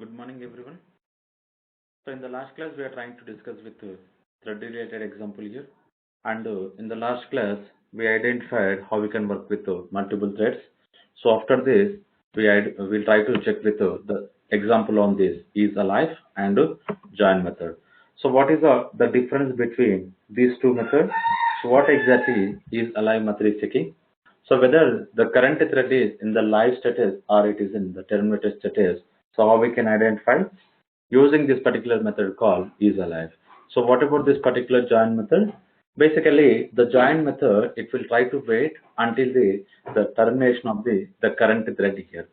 Good morning, everyone. So in the last class, we are trying to discuss with thread-related example here. And in the last class, we identified how we can work with multiple threads. So after this, we'll try to check with the example on this is alive and join method. So what is the difference between these two methods? So what exactly is alive method is checking? So whether the current thread is in the live status or it is in the terminated status. So how we can identify using this particular method called isAlive. So what about this particular join method? Basically, the join method, it will try to wait until the termination of the current thread here.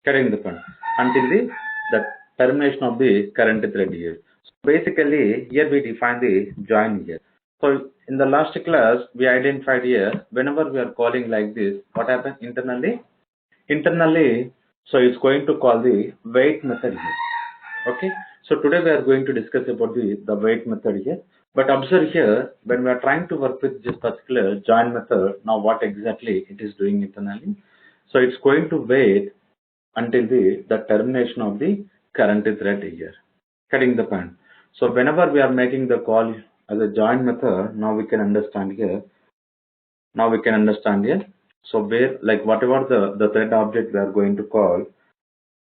Getting the point? Until the termination of the current thread here. So basically, here we define the join here. So in the last class, we identified here, whenever we are calling like this, what happens internally? Internally, so it's going to call the wait method here. Okay, so today we are going to discuss about the wait method here. But observe here, when we are trying to work with this particular join method, now what exactly it is doing internally? So it's going to wait until the termination of the current thread here. Cutting the point. So whenever we are making the call as a join method, now we can understand here. Now we can understand here. So where, like whatever the thread object we are going to call,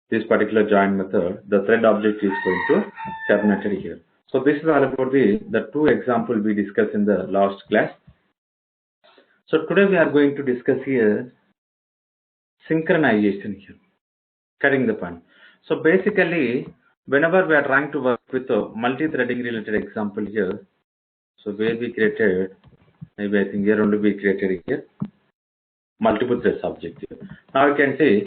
this particular join method, the thread object is going to terminate here. So this is all about the two examples we discussed in the last class. So today we are going to discuss here synchronization here, cutting the point. So basically, whenever we are trying to work with a multi-threading related example here, so where we created, maybe I think here only we created here, multiple threads object here. Now you can see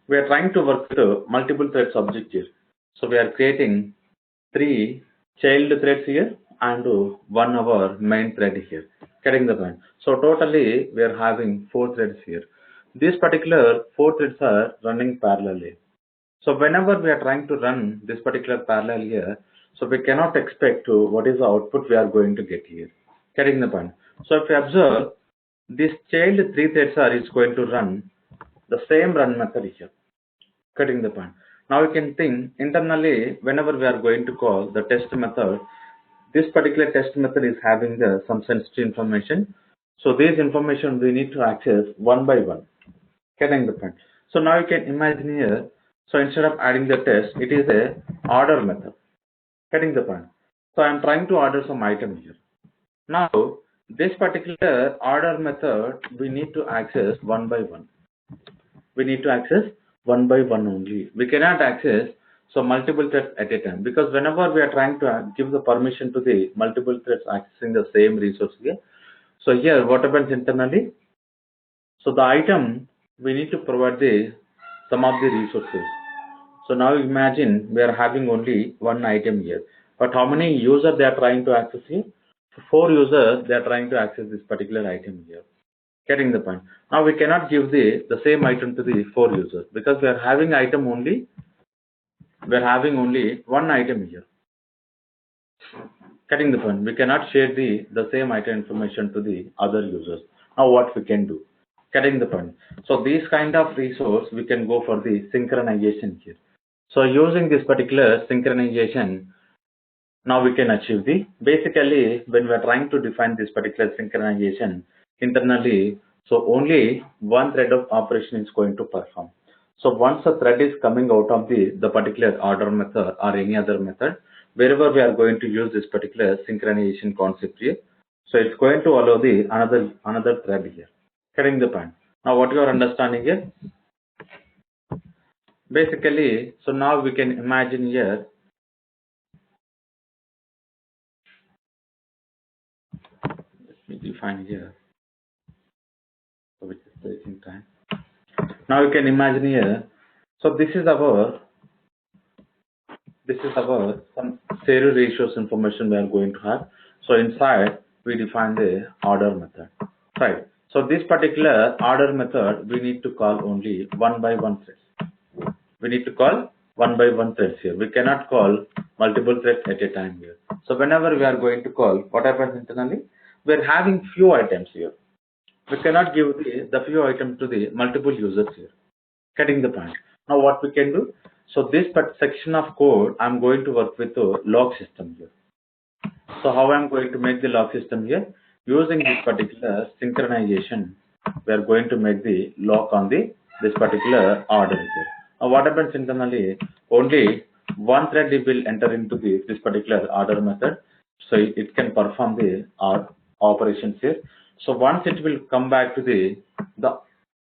we are trying to work with a multiple threads object here. So we are creating 3 child threads here and one our main thread here. Getting the point. So totally we are having 4 threads here. These particular 4 threads are running parallelly. So whenever we are trying to run this particular parallel here, so we cannot expect to what is the output we are going to get here. Getting the point. So if you observe, this child 3 threads are is going to run the same run method here. Cutting the point. Now you can think internally whenever we are going to call the test method, this particular test method is having some sensitive information. So this information we need to access one by one. Getting the point. So now you can imagine here. So instead of adding the test, it is a order method. Getting the point. So I am trying to order some item here. Now this particular order method we need to access one by one. We need to access one by one only. We cannot access so multiple threads at a time, because whenever we are trying to give the permission to the multiple threads accessing the same resource here, so here what happens internally? So the item we need to provide some of the resources. So now imagine we are having only one item here, but how many users they are trying to access here? 4 users they are trying to access this particular item here. Getting the point. Now we cannot give the same item to the 4 users, because we are having item only, we are having only one item here. Getting the point. We cannot share the same item information to the other users. Now what we can do? Getting the point. So these kind of resource we can go for the synchronization here. So using this particular synchronization, now we can achieve basically when we are trying to define this particular synchronization internally, so only one thread of operation is going to perform. So once a thread is coming out of the particular order method or any other method, wherever we are going to use this particular synchronization concept here, so it's going to allow the another thread here. Getting the point. Now what you are understanding here? Basically, so now we can imagine here, let me define here, so which is taking time. Now you can imagine here, so this is our some serial ratios information we are going to have. So inside we define the order method, right? So this particular order method we need to call only one by one threads. We need to call one by one threads here. We cannot call multiple threads at a time here. So whenever we are going to call, what happens internally? We are having few items here. We cannot give the few items to the multiple users here. Getting the point. Now what we can do? So this section of code, I'm going to work with the log system here. So how I'm going to make the log system here? Using this particular synchronization, we are going to make the lock on this particular order here. Now what happens internally? Only one thread will enter into this particular order method, so it can perform the operations here. So once it will come back to the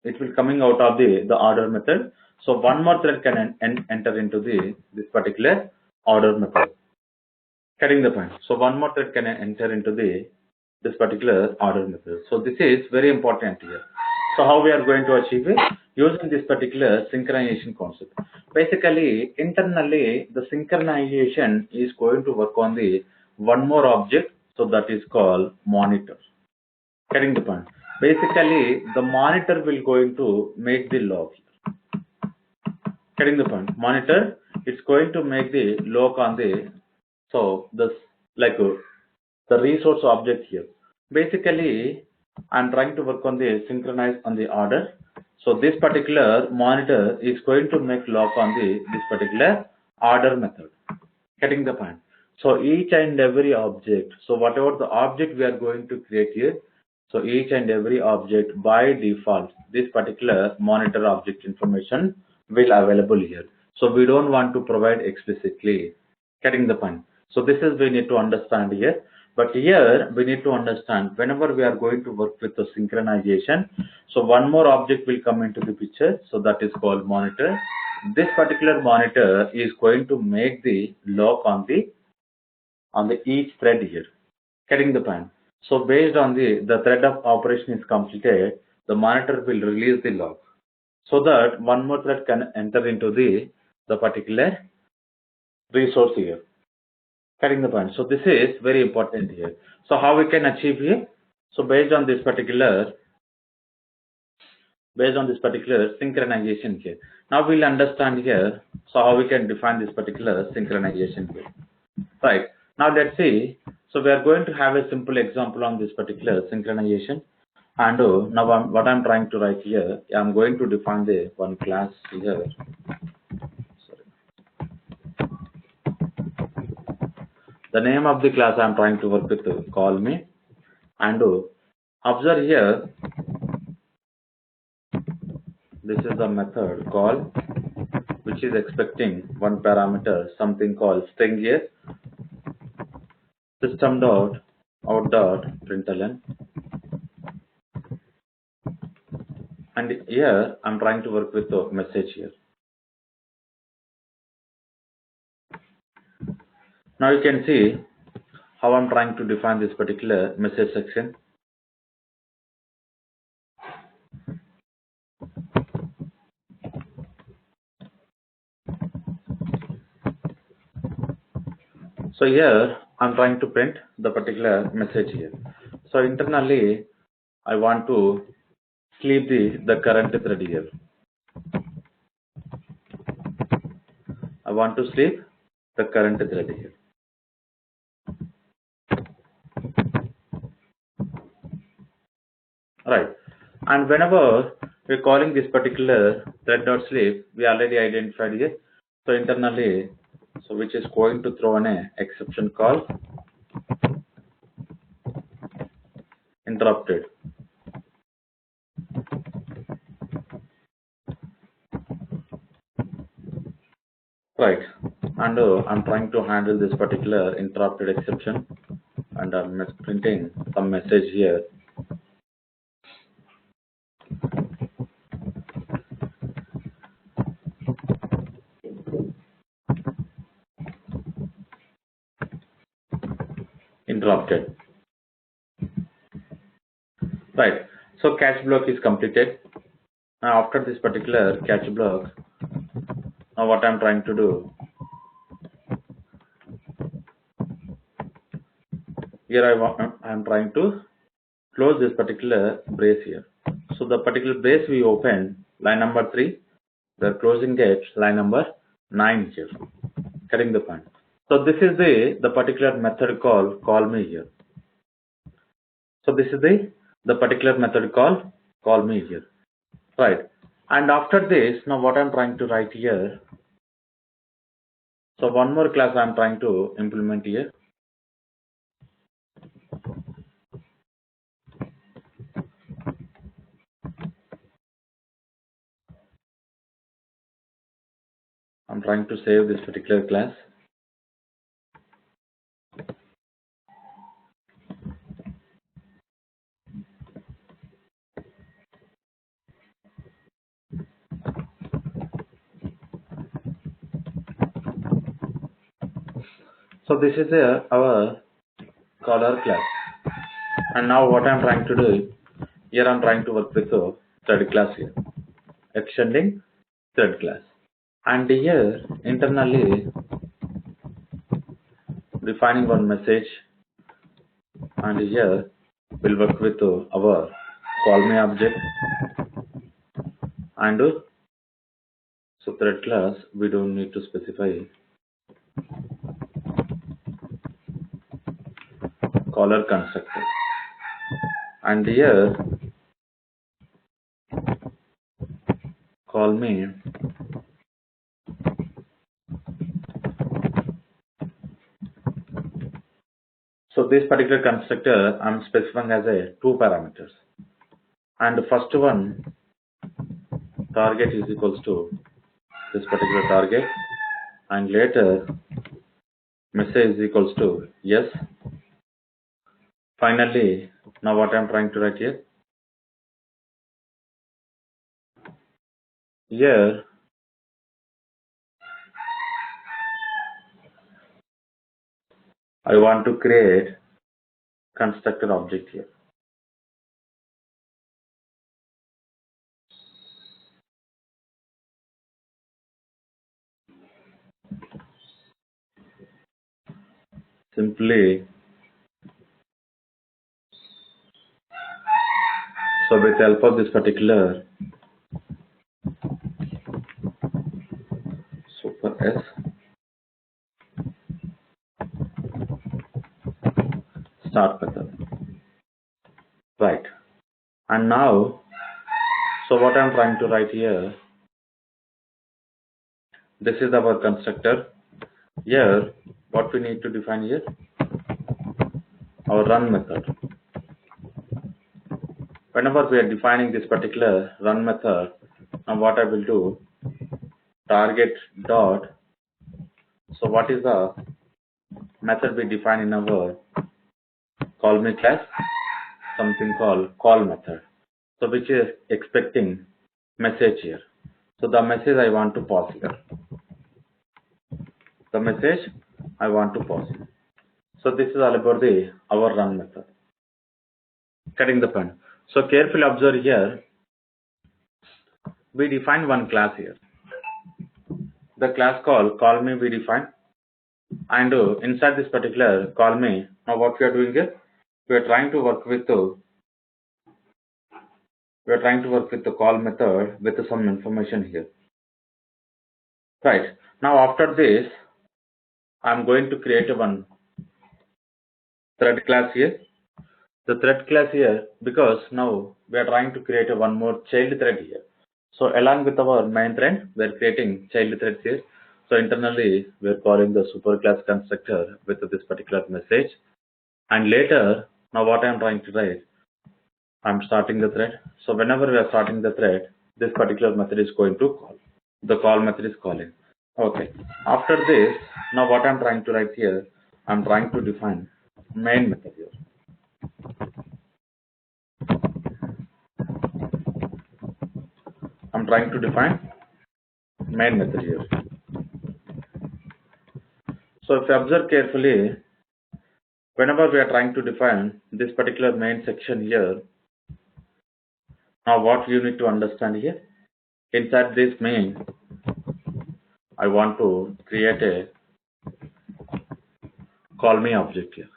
it will coming out of the order method. So one more thread can enter into this particular order method. Getting the point. So one more thread can enter into this particular order method. So this is very important here. So how we are going to achieve it? Using this particular synchronization concept. Basically, internally, the synchronization is going to work on the one more object. So that is called monitor. Getting the point. Basically, the monitor will going to make the log. Getting the point. Monitor, it's going to make the log on the this the resource object here. Basically, I'm trying to work on the synchronize on the order. So this particular monitor is going to make lock on this particular order method. Getting the point. So each and every object. So whatever the object we are going to create here. So each and every object by default, this particular monitor object information will available here. So we don't want to provide explicitly. Getting the point. So this is we need to understand here. But here we need to understand whenever we are going to work with the synchronization. So one more object will come into the picture. So that is called monitor. This particular monitor is going to make the lock on the each thread here. Getting the point. So based on the thread of operation is completed, the monitor will release the lock so that one more thread can enter into the particular resource here. Getting the point. So this is very important here. So how we can achieve here? So based on this particular synchronization here. Now we'll understand here. So how we can define this particular synchronization here. Right. Now let's see. So we are going to have a simple example on this particular synchronization. And now what I'm trying to write here, I'm going to define the one class here. The name of the class I'm trying to work with, call me, and observe here, this is the method call, which is expecting one parameter, something called string here, system dot out dot println, and here I'm trying to work with the message here. Now you can see how I'm trying to define this particular message section. So here I'm trying to print the particular message here. So internally I want to sleep the current thread here. I want to sleep the current thread here. Right. And whenever we're calling this particular thread.sleep, we already identified here. So internally, so which is going to throw an exception call interrupted. Right. And I'm trying to handle this particular interrupted exception, and I'm printing some message here. Interrupted. Right. So catch block is completed. Now after this particular catch block, now what I'm trying to do, here I'm trying to close this particular brace here. So the particular brace we open line number 3, we're closing it line number 9 here. Getting the point. So this is the particular method call me here. So this is the particular method call me here. Right. And after this, now what I'm trying to write here, So one more class I'm trying to implement here. I'm trying to save this particular class. So this is our caller class. And now what I'm trying to do, here I'm trying to work with the third class here, extending third class. And here internally defining one message, and here we'll work with our call me object, and so thread class we don't need to specify caller constructor, and here call me so this particular constructor I'm specifying as a two parameters, and the first one target is equals to this particular target, and later message is equals to yes. Finally, now what I'm trying to write here I want to create constructor object here. Simply, so with the help of this particular super S start method, right? And now, so what I'm trying to write here, this is our constructor. Here, what we need to define here, our run method. Whenever we are defining this particular run method, now what I will do, target dot. So what is the method we define in our call me class? Something called call method. So which is expecting message here. So the message I want to pass here. The message I want to pass. So this is all about the our run method. Cutting the point. So carefully observe here. We define one class here. The class call me we define, and inside this particular call me, now what we are doing here, we are trying to work with the call method with some information here. Right. Now after this, I'm going to create one thread class here. The thread class here, because now we are trying to create one more child thread here. So along with our main thread, we are creating child threads here. So internally, we are calling the super class constructor with this particular message. And later, now what I am trying to write, I'm starting the thread. So whenever we are starting the thread, this particular method is going to call. The call method is calling. Okay. After this, now what I'm trying to write here, I'm trying to define main method here. I'm trying to define main method here. So if you observe carefully, whenever we are trying to define this particular main section here, now what you need to understand here, inside this main, I want to create a call me object here.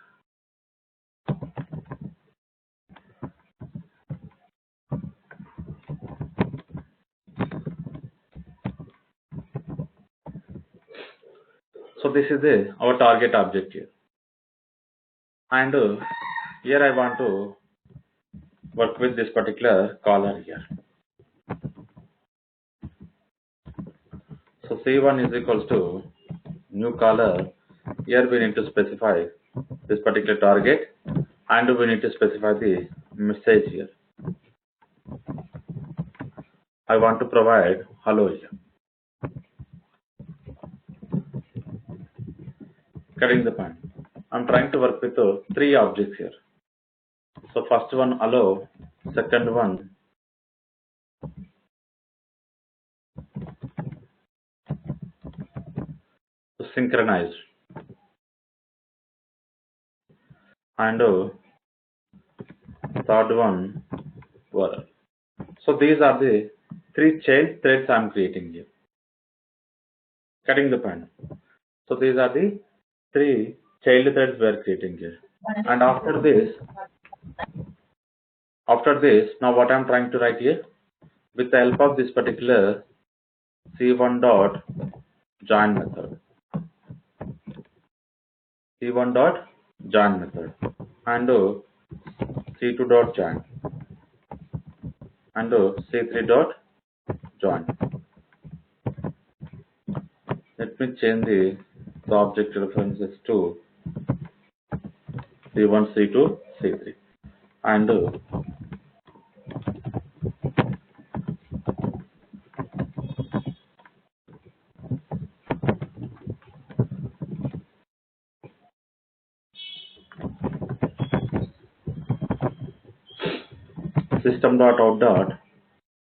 So this is our target object here. And here I want to work with this particular caller here. So C1 is equals to new caller. Here we need to specify this particular target and we need to specify the message here. I want to provide hello here. Cutting the point. I'm trying to work with three objects here. So first one hello, second one synchronized, and third one were. So these are the three child threads I'm creating here. Cutting the point. So these are the three child threads we are creating here. And after this, now what I'm trying to write here, with the help of this particular C1 dot join method, C1 dot join method, and C2 dot join, and C3 dot join. Let me change the object references to C1, C2, C3, and system dot out dot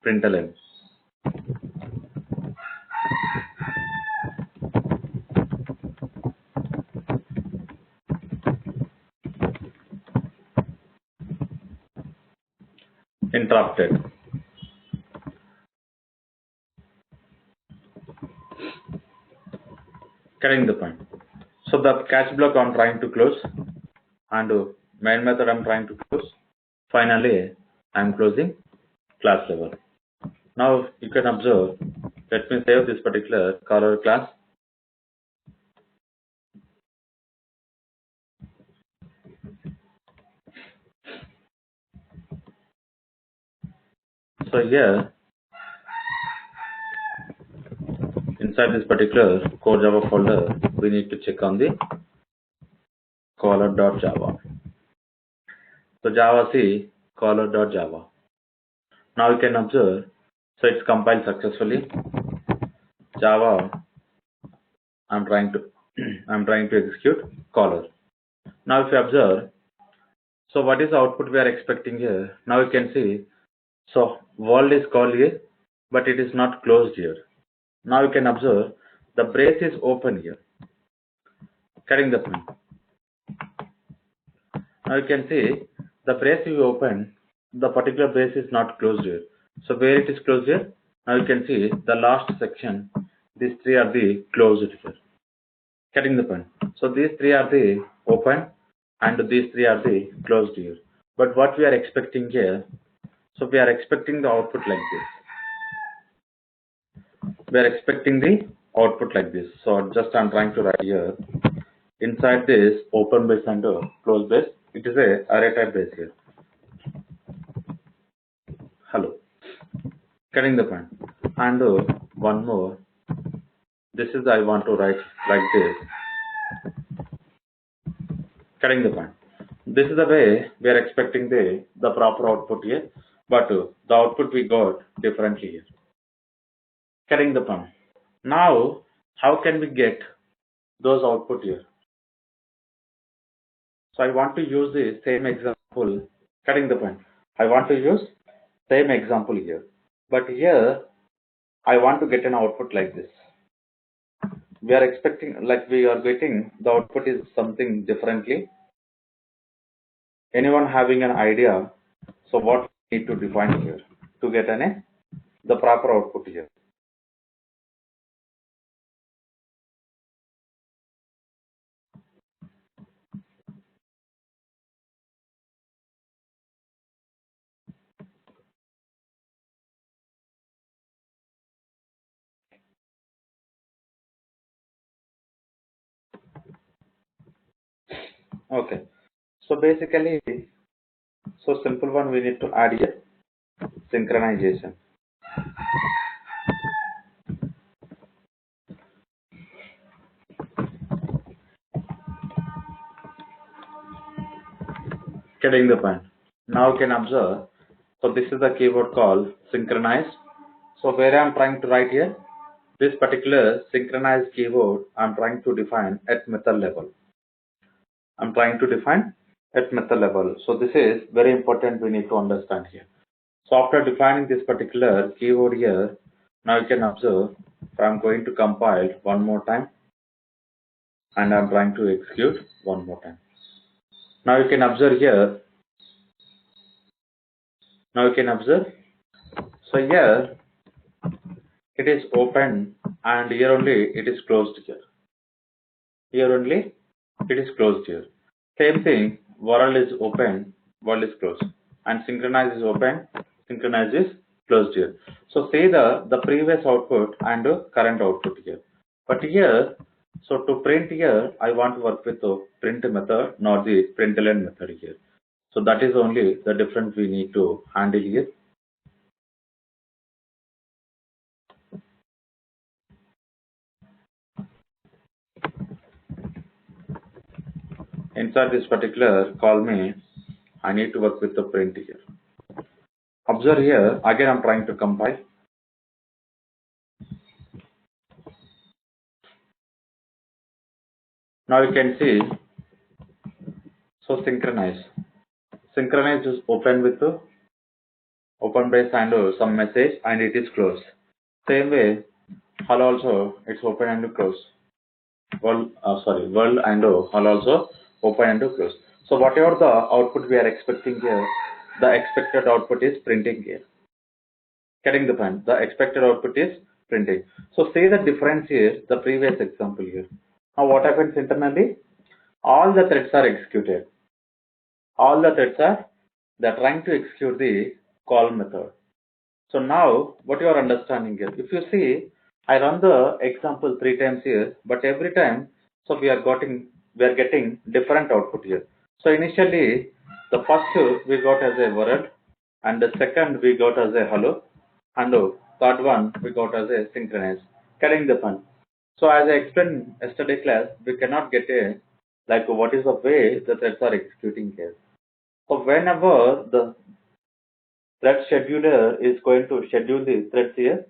println. Interrupted. Cutting the point. So the catch block I'm trying to close, and main method I'm trying to close. Finally, I'm closing class level. Now you can observe. Let me save this particular caller class. So here, inside this particular core Java folder, we need to check on the caller.java. So Java C caller.java. Now you can observe, so it's compiled successfully. Java, I'm trying to execute caller. Now if you observe, so what is the output we are expecting here? Now you can see, so world is called here, but it is not closed here. Now you can observe the brace is open here. Cutting the point. Now you can see the brace is open, the particular brace is not closed here. So where it is closed here? Now you can see the last section, these three are the closed here. Cutting the point. So these three are the open and these three are the closed here. But what we are expecting here, so we are expecting the output like this. We are expecting the output like this. So just I'm trying to write here. Inside this open base and closed base, it is a array type base here. Hello. Cutting the point. And one more. This is I want to write like this. Cutting the point. This is the way we are expecting the proper output here, but the output we got differently here. Cutting the point. Now, how can we get those output here? So I want to use the same example. Cutting the point. I want to use same example here, but here I want to get an output like this. We are expecting, like we are getting the output is something differently. Anyone having an idea? So what we need to define here to get the proper output here? Okay. So basically, so simple one we need to add here synchronization. Getting the point. Now you can observe. So this is the keyword called synchronize. So where I am trying to write here, this particular synchronized keyword I'm trying to define at method level. I'm trying to define at method level. So this is very important, we need to understand here. So after defining this particular keyword here, now you can observe, so I'm going to compile one more time and I'm trying to execute one more time. Now you can observe here, so here it is open and here only it is closed here. Here only it is closed here. Same thing, world is open, world is closed, and synchronize is open, synchronize is closed here. So say the previous output and current output here. But here, so to print here, I want to work with the print method, not the println method here. So that is only the difference we need to handle here. Inside this particular call me, I need to work with the print here. Observe here, again I'm trying to compile. Now you can see, so synchronize. Synchronize is open with the open brace and some message and it is closed. Same way, hull also it's open and closed. World and hull also open and closed. So whatever the output we are expecting here, the expected output is printing here. Getting the point? The expected output is printing. So say the difference here, the previous example here. Now what happens internally? All the threads are executed. All the threads are they're trying to execute the call method. So now what you are understanding here, if you see, I run the example 3 times here, but every time, so we are getting different output here. So initially, the first we got as a world, and the second we got as a hello, and the third one we got as a synchronize, carrying the fun. So as I explained yesterday class, we cannot get a like what is the way the threads are executing here. So whenever the thread scheduler is going to schedule the threads here,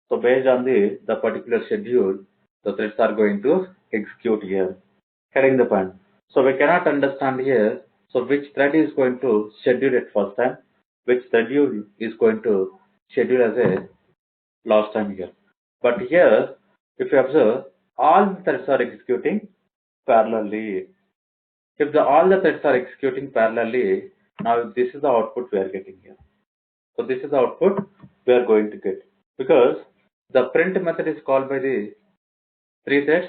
so based on the particular schedule, the threads are going to execute here. Carrying the point. So we cannot understand here, so which thread is going to schedule it first time, which schedule is going to schedule as a last time here. But here, if you observe, all the threads are executing parallelly. If all the threads are executing parallelly, now this is the output we are getting here. So this is the output we are going to get, because the print method is called by the 3 threads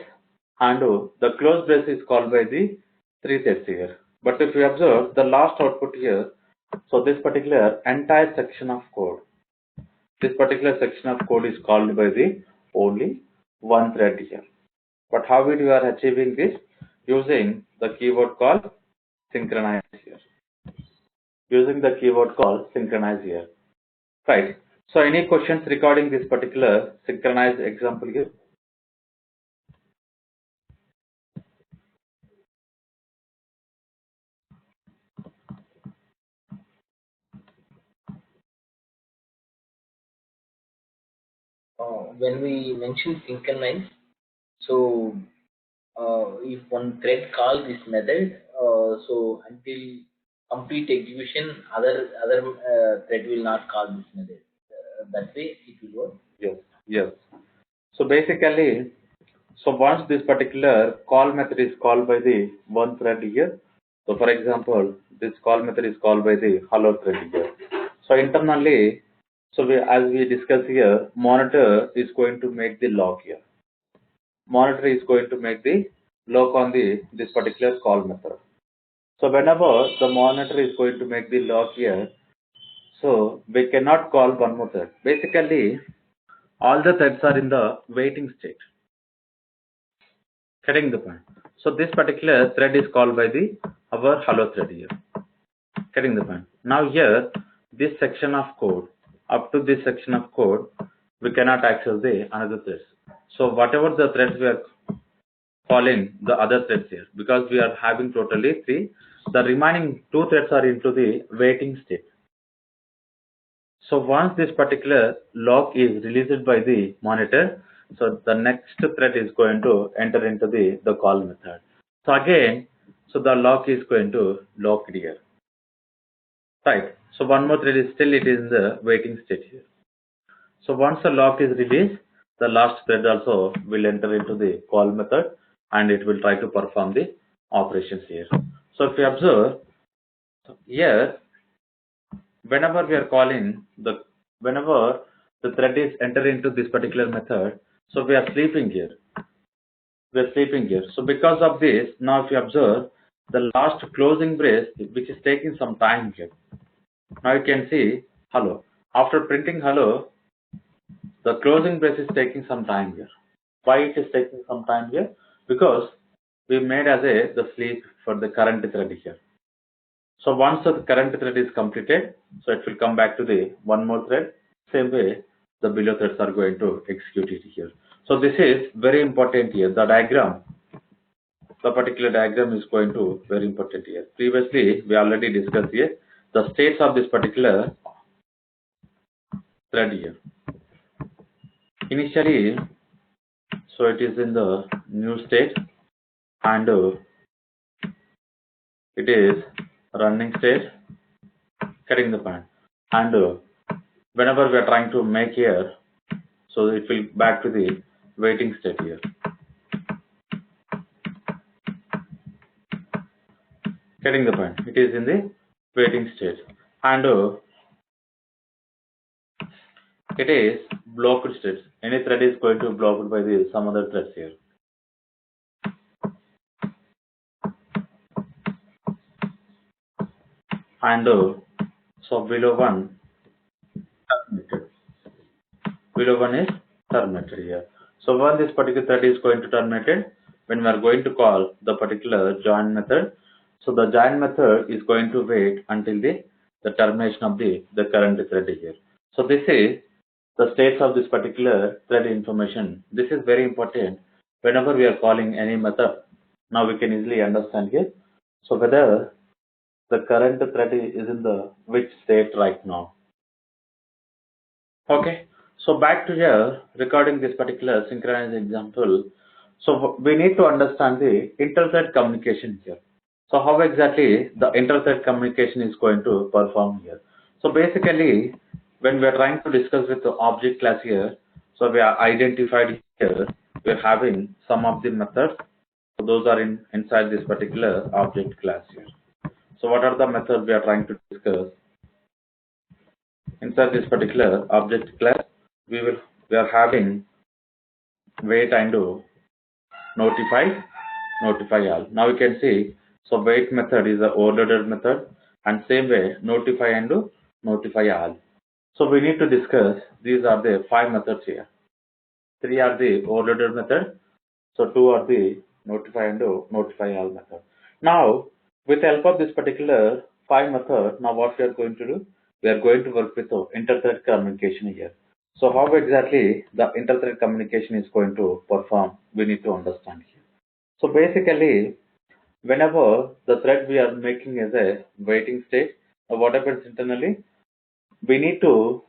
and the close brace is called by the 3 threads here. But if you observe the last output here, so this particular entire section of code, this particular section of code is called by the only one thread here. But how we are achieving this? Using the keyword called synchronize here. Using the keyword called synchronize here. Right. So any questions regarding this particular synchronized example here? When we mention synchronize, so if one thread calls this method, so until complete execution, other thread will not call this method. That way it will work. Yes. Yes. So basically, so once this particular call method is called by the one thread here, so for example, this call method is called by the hello thread here. So internally, so as we discuss here, monitor is going to make the log here. Monitor is going to make the log on this particular call method. So whenever the monitor is going to make the log here, so we cannot call one more thread. Basically, all the threads are in the waiting state. Getting the point. So this particular thread is called by the our hello thread here. Getting the point. Now here, this section of code, up to this section of code, we cannot access the another threads. So whatever the threads we are calling the other threads here, because we are having totally 3 the remaining two threads are into the waiting state. So once this particular lock is released by the monitor, so the next thread is going to enter into the call method. So again, so the lock is going to lock here. Right. So one more thread is still it is in the waiting state here. So once the lock is released, the last thread also will enter into the call method and it will try to perform the operations here. So if you observe here, whenever we are calling whenever the thread is enter into this particular method, so we are sleeping here. We are sleeping here. So because of this, now if you observe the last closing brace, which is taking some time here. Now you can see hello. After printing hello, the closing brace is taking some time here. Why it is taking some time here? Because we made as the sleep for the current thread here. So once the current thread is completed, so it will come back to the one more thread. Same way, the below threads are going to execute it here. So this is very important here. The diagram, the particular diagram is going to very important here. Previously, we already discussed here the states of this particular thread here. Initially, so it is in the new state and it is running state, cutting the point, and whenever we are trying to make here, so it will back to the waiting state here. Getting the point? It is in the waiting state, and it is blocked state. Any thread is going to be blocked by the some other threads here. And so below one terminated. Below one is terminated here. So when this particular thread is going to terminated, when we are going to call the particular join method, so the join method is going to wait until the termination of the current thread here. So this is the states of this particular thread information. This is very important whenever we are calling any method. Now we can easily understand here. So whether the current thread is in the which state right now. Okay. So back to here, recording this particular synchronized example. So we need to understand the inter-thread communication here. So how exactly the inter-thread communication is going to perform here. So basically, when we are trying to discuss with the object class here, so we are identified here, we are having some of the methods. So those are inside this particular object class here. So what are the methods we are trying to discuss? Inside this particular object class, we are having wait and notify all. Now you can see, so wait method is a overloaded method, and same way notify and notify all. So we need to discuss, these are the 5 methods here. 3 are the overloaded method, so 2 are the notify and notify all method. Now with the help of this particular 5 method, now what we are going to do? We are going to work with inter-thread communication here. So how exactly the inter-thread communication is going to perform, we need to understand here. So basically, whenever the thread we are making as a waiting state, what happens internally? We need to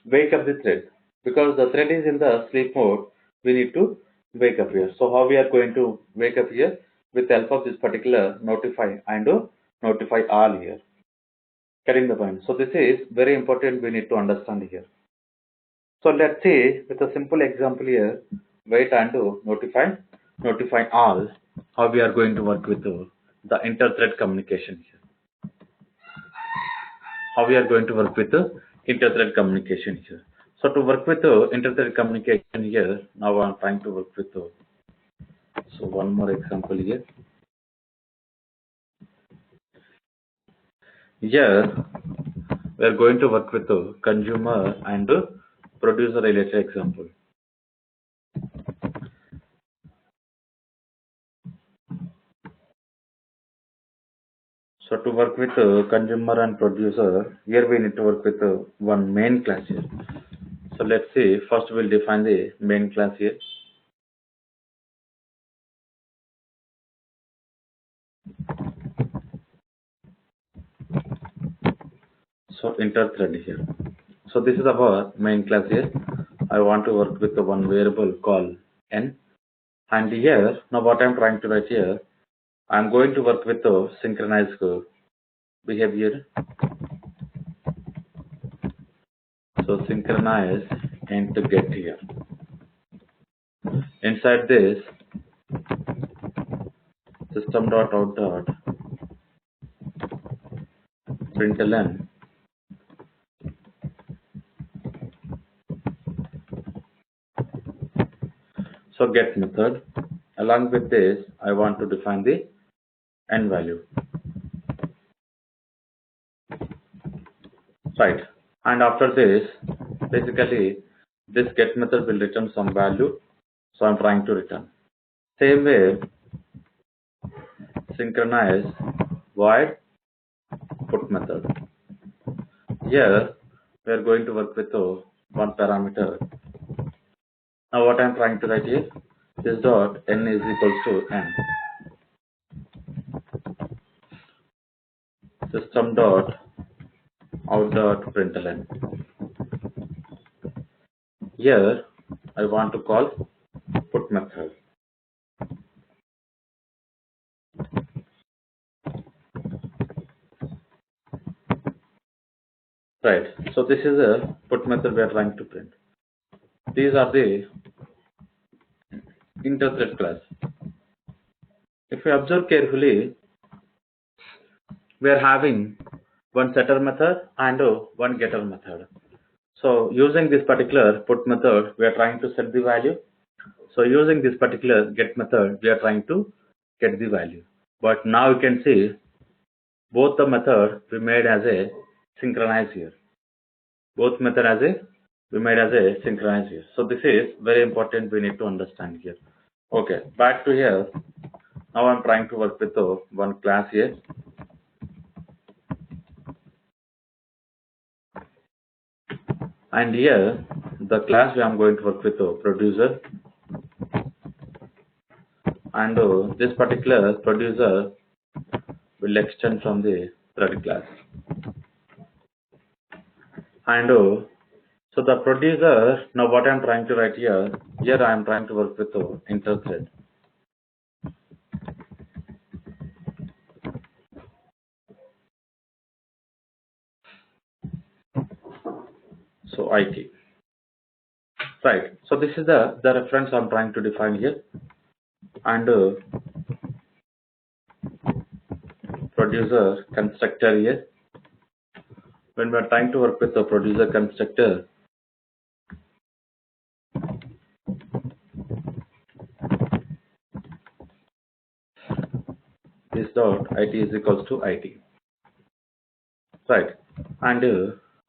wake up the thread because the thread is in the sleep mode. We need to wake up here. So how we are going to wake up here? With the help of this particular notify and notify all here. Getting the point. So this is very important. We need to understand here. So let's see with a simple example here. Wait and notify all. How we are going to work with the inter-thread communication here. How we are going to work with the inter-thread communication here. So to work with the inter-thread communication here, now I'm trying to work with the. So one more example here. Here we are going to work with the consumer and the producer related example. So to work with consumer and producer, here we need to work with one main class here. So let's see, first we'll define the main class here. of inter-thread here. So this is our main class here. I want to work with the one variable called n. And here, now what I'm trying to write here, I'm going to work with the synchronized behavior. So synchronize and to get here. Inside this, system.out.println. So get method. Along with this, I want to define the n value. Right. And after this, basically, this get method will return some value. So I'm trying to return. Same way, synchronize void put method. Here, we are going to work with one parameter. Now what I'm trying to write here, this dot n is equals to n. System dot out dot println. Here, I want to call put method. Right. So this is a put method we are trying to print. These are the inter-thread class. If you observe carefully, we are having one setter method and one getter method. So using this particular put method, we are trying to set the value. So using this particular get method, we are trying to get the value. But now you can see both the method we made as a synchronize here. Both method as a we made as a synchronize here. So this is very important. We need to understand here. Okay, back to here. Now I'm trying to work with one class here. And here the class where I'm going to work with producer. And this particular producer will extend from the thread class. And so the producer, now what I'm trying to write here I'm trying to work with inter-thread. So IT. Right. So this is the reference I'm trying to define here. And producer constructor here. When we are trying to work with the producer constructor, this dot IT is equals to IT. Right. And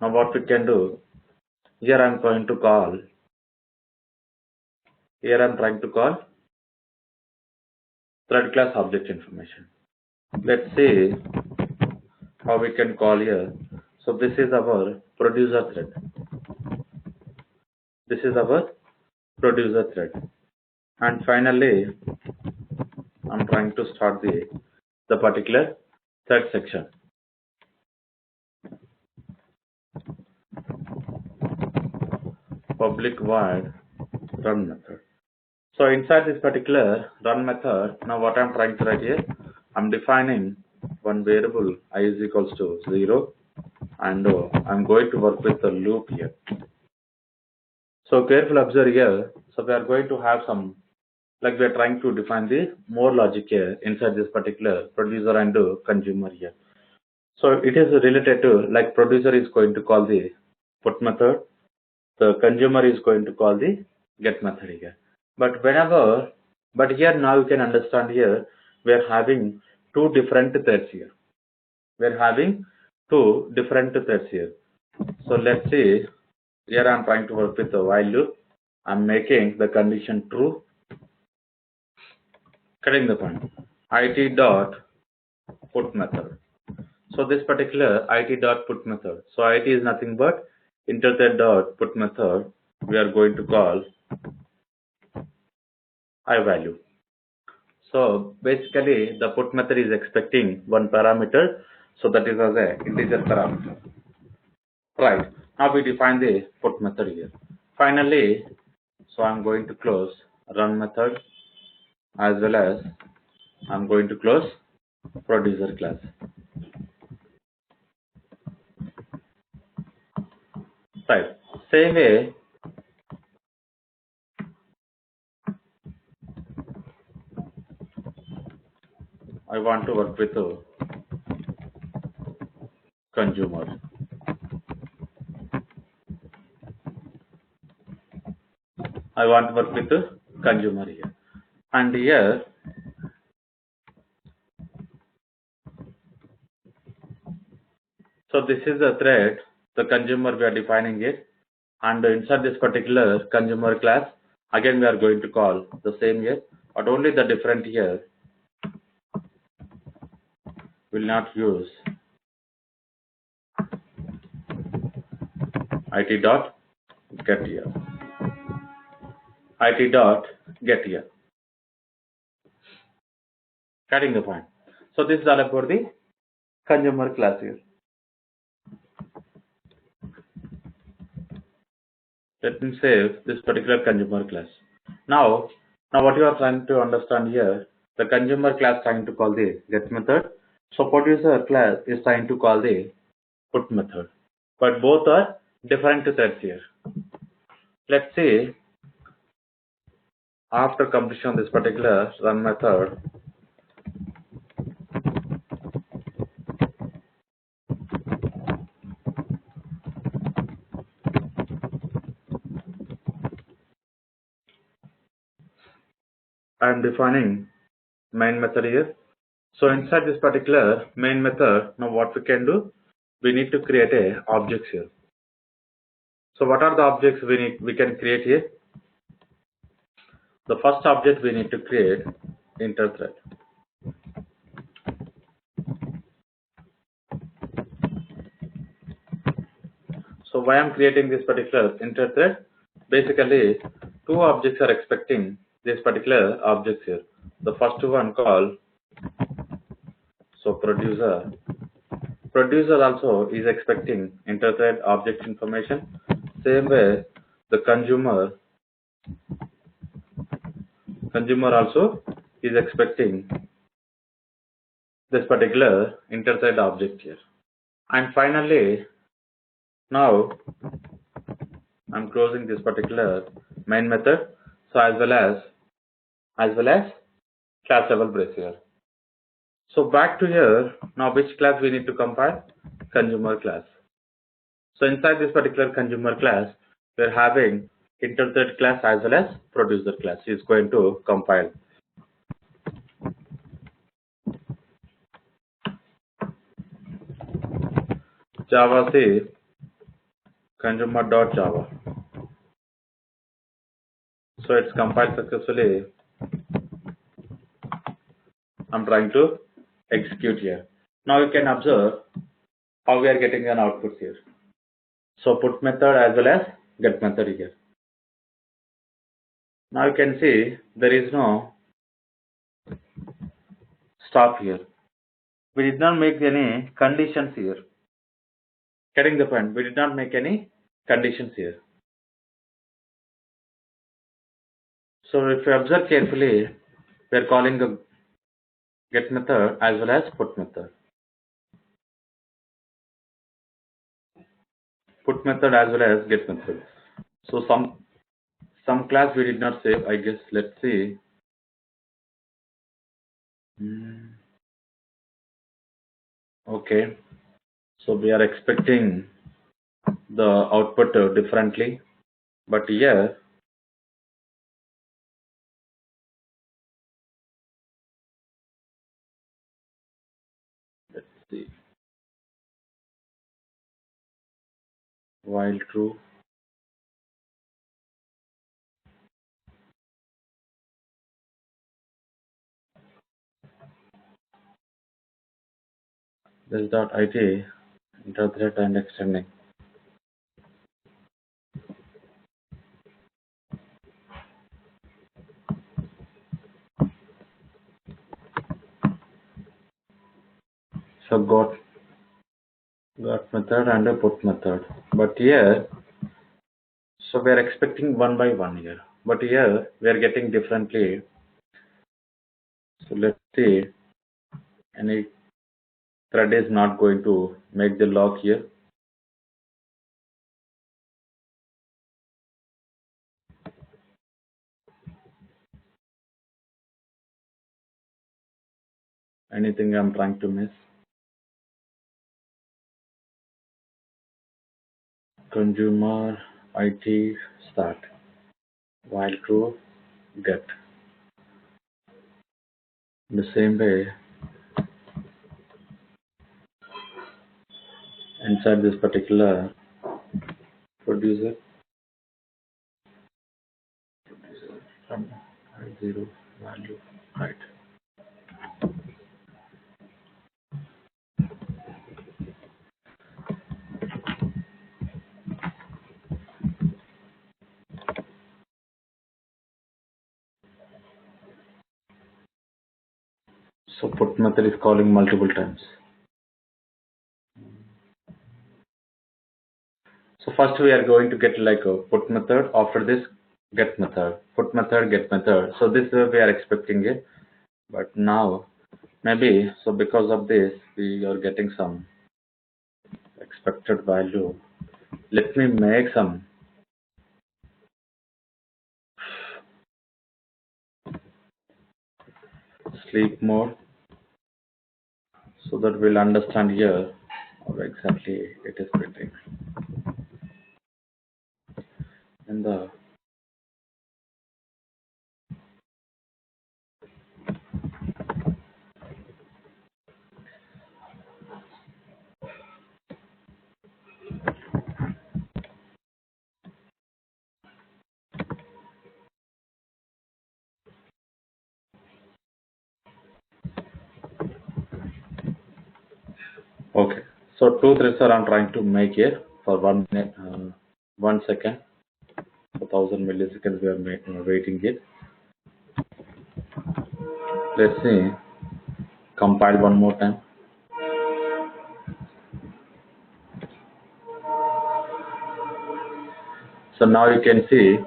now what we can do, here I'm trying to call thread class object information. Let's see how we can call here. So this is our producer thread. This is our producer thread. And finally, I'm trying to start the particular thread section. Public void run method. So inside this particular run method, now what I'm trying to write here, I'm defining one variable I is equals to 0, and I'm going to work with the loop here. So careful observe here. So we are going to have some, like we are trying to define the more logic here inside this particular producer and consumer here. So it is related to, like, producer is going to call the put method, the consumer is going to call the get method here. But here now you can understand here, we are having two different threads here. We are having two different threads here. So let's see, here I'm trying to work with the while loop. I'm making the condition true. Cutting the point. IT dot put method. So this particular IT dot put method. So IT is nothing but inter-thread dot put method. We are going to call I value. So basically the put method is expecting one parameter. So that is as a integer parameter. Right. Now we define the put method here. Finally, so I'm going to close run method as well as I'm going to close producer class. Right. Same way, I want to work with consumer. I want to work with consumer here. And here, so this is the thread, the consumer we are defining it. And inside this particular consumer class, again we are going to call the same here, but only the different here will not use it dot get here. It dot get here. Getting the point. So this is all about the consumer class here. Let me save this particular consumer class. Now what you are trying to understand here, the consumer class trying to call the get method. So producer class is trying to call the put method. But both are different threads here. Let's say after completion of this particular run method, I am defining main method here. So inside this particular main method, now what we can do, we need to create a objects here. So what are the objects we can create here? The first object we need to create interthread. So why I'm creating this particular interthread? Basically, two objects are expecting this particular objects here. The first one called producer. Producer also is expecting interthread object information. Same way, the consumer also is expecting this particular interthread object here. And finally, now I'm closing this particular main method. So as well as class level brace here. So back to here, now which class we need to compile? Consumer class. So inside this particular consumer class, we're having interthread class as well as producer class is going to compile. Java say consumer.java. So it's compiled successfully. I'm trying to execute here. Now you can observe how we are getting an output here. So put method as well as get method here. Now you can see there is no stop here. We did not make any conditions here. Getting the point? We did not make any conditions here. So if you observe carefully, we are calling the get method as well as put method. Put method as well as get method. So some class we did not save, I guess. Let's see. Okay. So we are expecting the output differently, but here let's see. While true. This dot it interthread and extending. So Got method and a put method. But here, so we are expecting one by one here. But here we are getting differently. So let's see, any thread is not going to make the lock here. Anything I'm trying to miss? Consumer, IT, start. While true, get. The same way, inside this particular producer from 0 value, right. So put method is calling multiple times. So first we are going to get like a put method, after this get method, put method, get method. So this way we are expecting it. But now maybe, so because of this we are getting some expected value. Let me make some sleep mode so that we'll understand here how exactly it is printing. And the okay, so two threads are I'm trying to make here for 1 minute, 1 second, 1000 milliseconds we are waiting here. Let's see, compile one more time. So now you can see,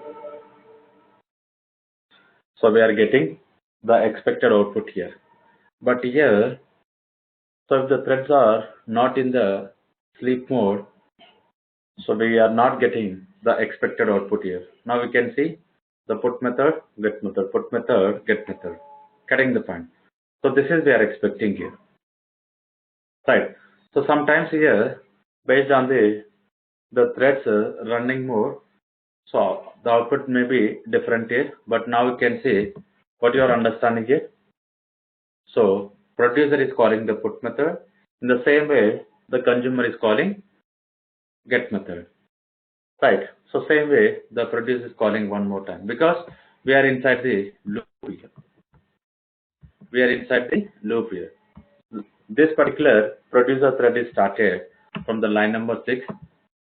so we are getting the expected output here. But here, so if the threads are not in the sleep mode, so we are not getting the expected output here. Now we can see the put method, get method, put method, get method, getting the point. So this is we are expecting here, right? So sometimes here, based on the threads running more, so the output may be different here. But now you can see what you are understanding here. So producer is calling the put method. In the same way, the consumer is calling get method. Right. So same way, the producer is calling one more time because we are inside the loop here. We are inside the loop here. This particular producer thread is started from the line number 6.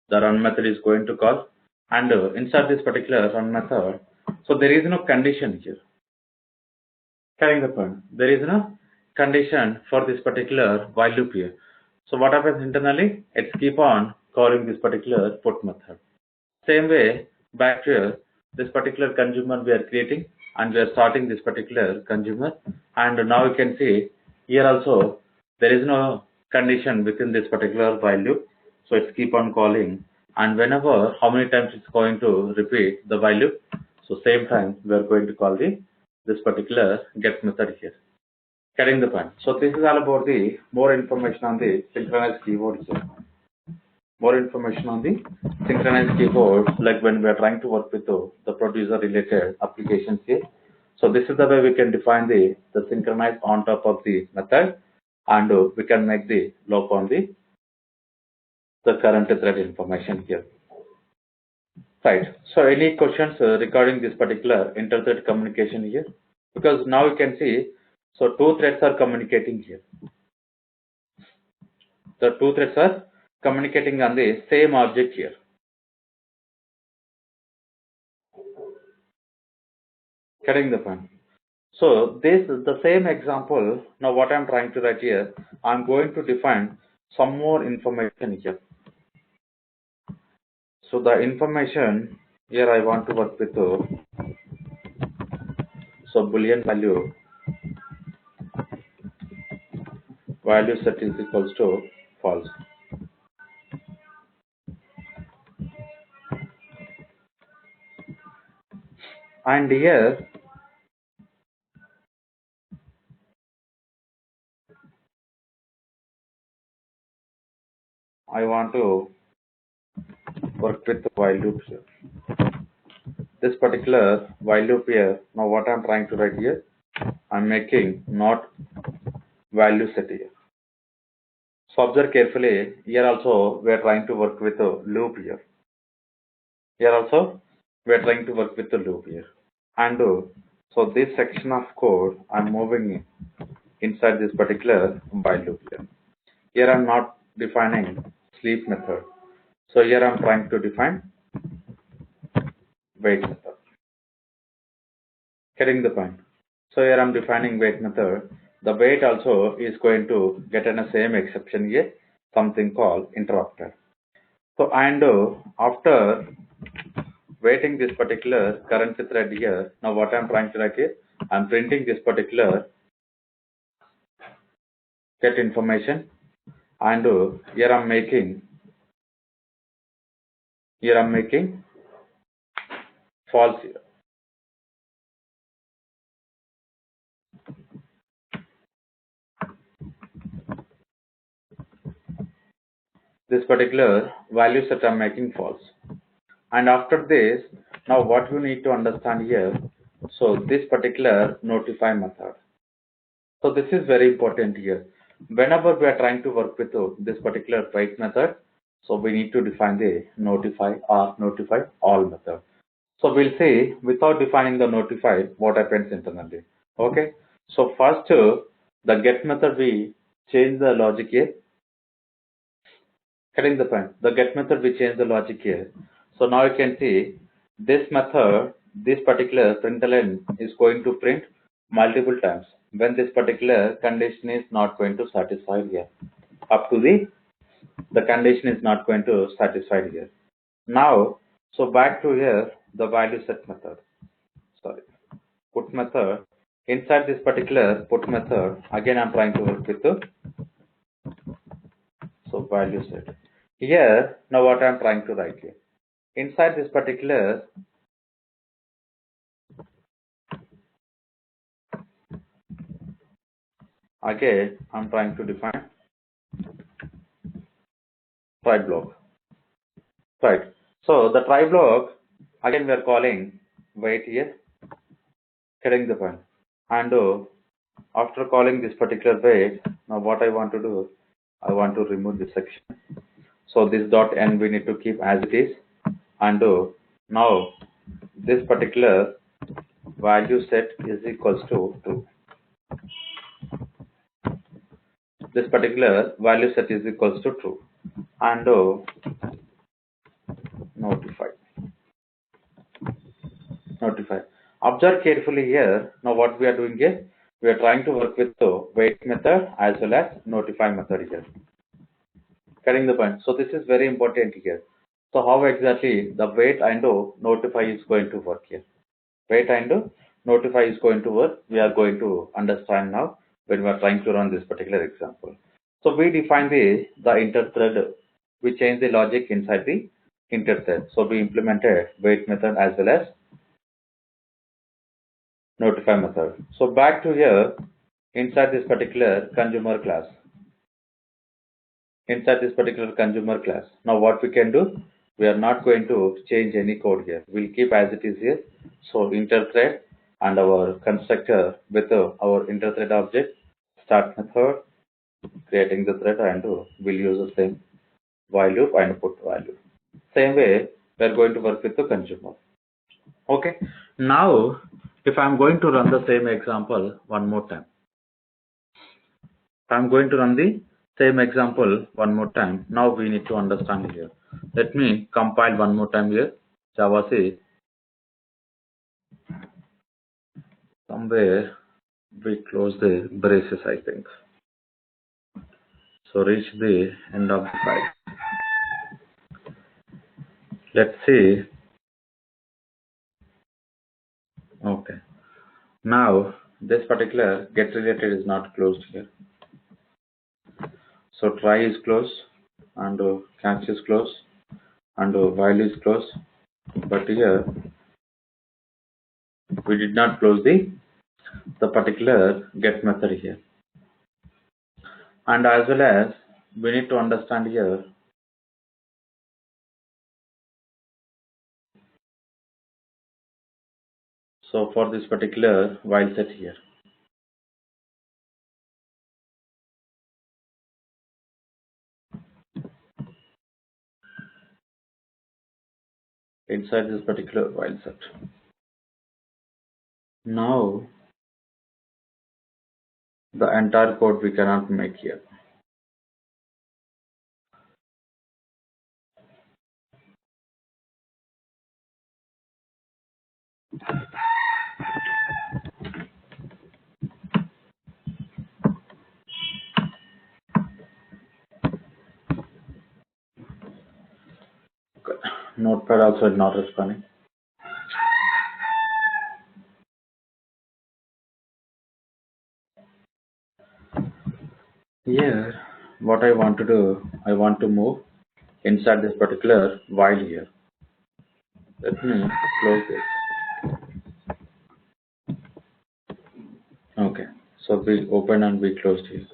The run method is going to call, and inside this particular run method, so there is no condition here. Carrying the point, there is no condition for this particular while loop here. So what happens internally? It's keep on calling this particular put method. Same way, back here, this particular consumer we are creating and we are starting this particular consumer, and now you can see here also there is no condition within this particular while loop, so it's keep on calling, and whenever how many times it's going to repeat the while loop, so same time we are going to call this particular get method here. Getting the point. So this is all about the more information on the synchronized keyboards here. More information on the synchronized keyboard, like when we are trying to work with the producer related applications here. So this is the way we can define the synchronize on top of the method, and we can make the loop on the current thread information here. Right. So any questions regarding this particular inter-thread communication here? Because now you can see, so two threads are communicating here. The two threads are communicating on the same object here. Getting the point. So this is the same example. Now what I'm trying to write here, I'm going to define. some more information here. So the information here I want to work with so boolean value set is equals to false. And here I want to work with the while loop here. This particular while loop here, now what I'm trying to write here, I'm making not value set here. So observe carefully, here also we are trying to work with a loop here. Here also we are trying to work with the loop here. And so this section of code I'm moving inside this particular while loop here. Here I'm not defining sleep method. So here I'm trying to define wait method. Getting the point. So here I'm defining wait method. The wait also is going to get in the same exception here, something called interrupted. So and after waiting this particular current thread here, now what I'm trying to write here, I'm printing this particular get information, and here I'm making false here. This particular value set I'm making false. And after this, now what you need to understand here, so this particular notify method. So this is very important here. Whenever we are trying to work with this particular wait method, so we need to define the notify or notify all method. So we'll see without defining the notify what happens internally. Okay. So first the get method we change the logic here. Getting the point. The get method we change the logic here. So now you can see this method, this particular println is going to print multiple times when this particular condition is not going to satisfy here. Up to the condition is not going to satisfy here. Now, so back to here, the value set method. Sorry, put method. Inside this particular put method, again I'm trying to work with the so value set. Here, now what I'm trying to write here. Inside this particular again I'm trying to define try block. Right. So the try block again we are calling wait here. Getting the point. And after calling this particular wait, now what I want to do, I want to remove this section. So this dot n we need to keep as it is. And now this particular value set is equals to true. This particular value set is equals to true. And notify. Observe carefully here. Now what we are doing here, we are trying to work with the wait method as well as notify method here. Getting the point. So this is very important here. So how exactly the wait and notify is going to work here? Wait and notify is going to work. We are going to understand now when we are trying to run this particular example. So we define the interthread. We change the logic inside the interthread. So we implemented wait method as well as notify method. So back to here, inside this particular consumer class. Now what we can do, we are not going to change any code here. We'll keep as it is here. So interthread and our constructor with our interthread object, start method, creating the thread, and we'll use the same while loop and put value. Same way, we are going to work with the consumer. Okay. Now, if I'm going to run the same example one more time, I'm going to run the same example one more time. Now we need to understand here. Let me compile one more time here. Java says somewhere we close the braces, I think. So reach the end of the file. Let's see. Okay. Now this particular get related is not closed here. So try is closed and catch is closed and while is closed. But here we did not close the particular get method here. And as well as we need to understand here. So for this particular while set here. Inside this particular while set. Now the entire code we cannot make here. Okay. Notepad also is not responding. Here what I want to do, I want to move inside this particular while here. Let me close this. Okay, so we open and we closed here.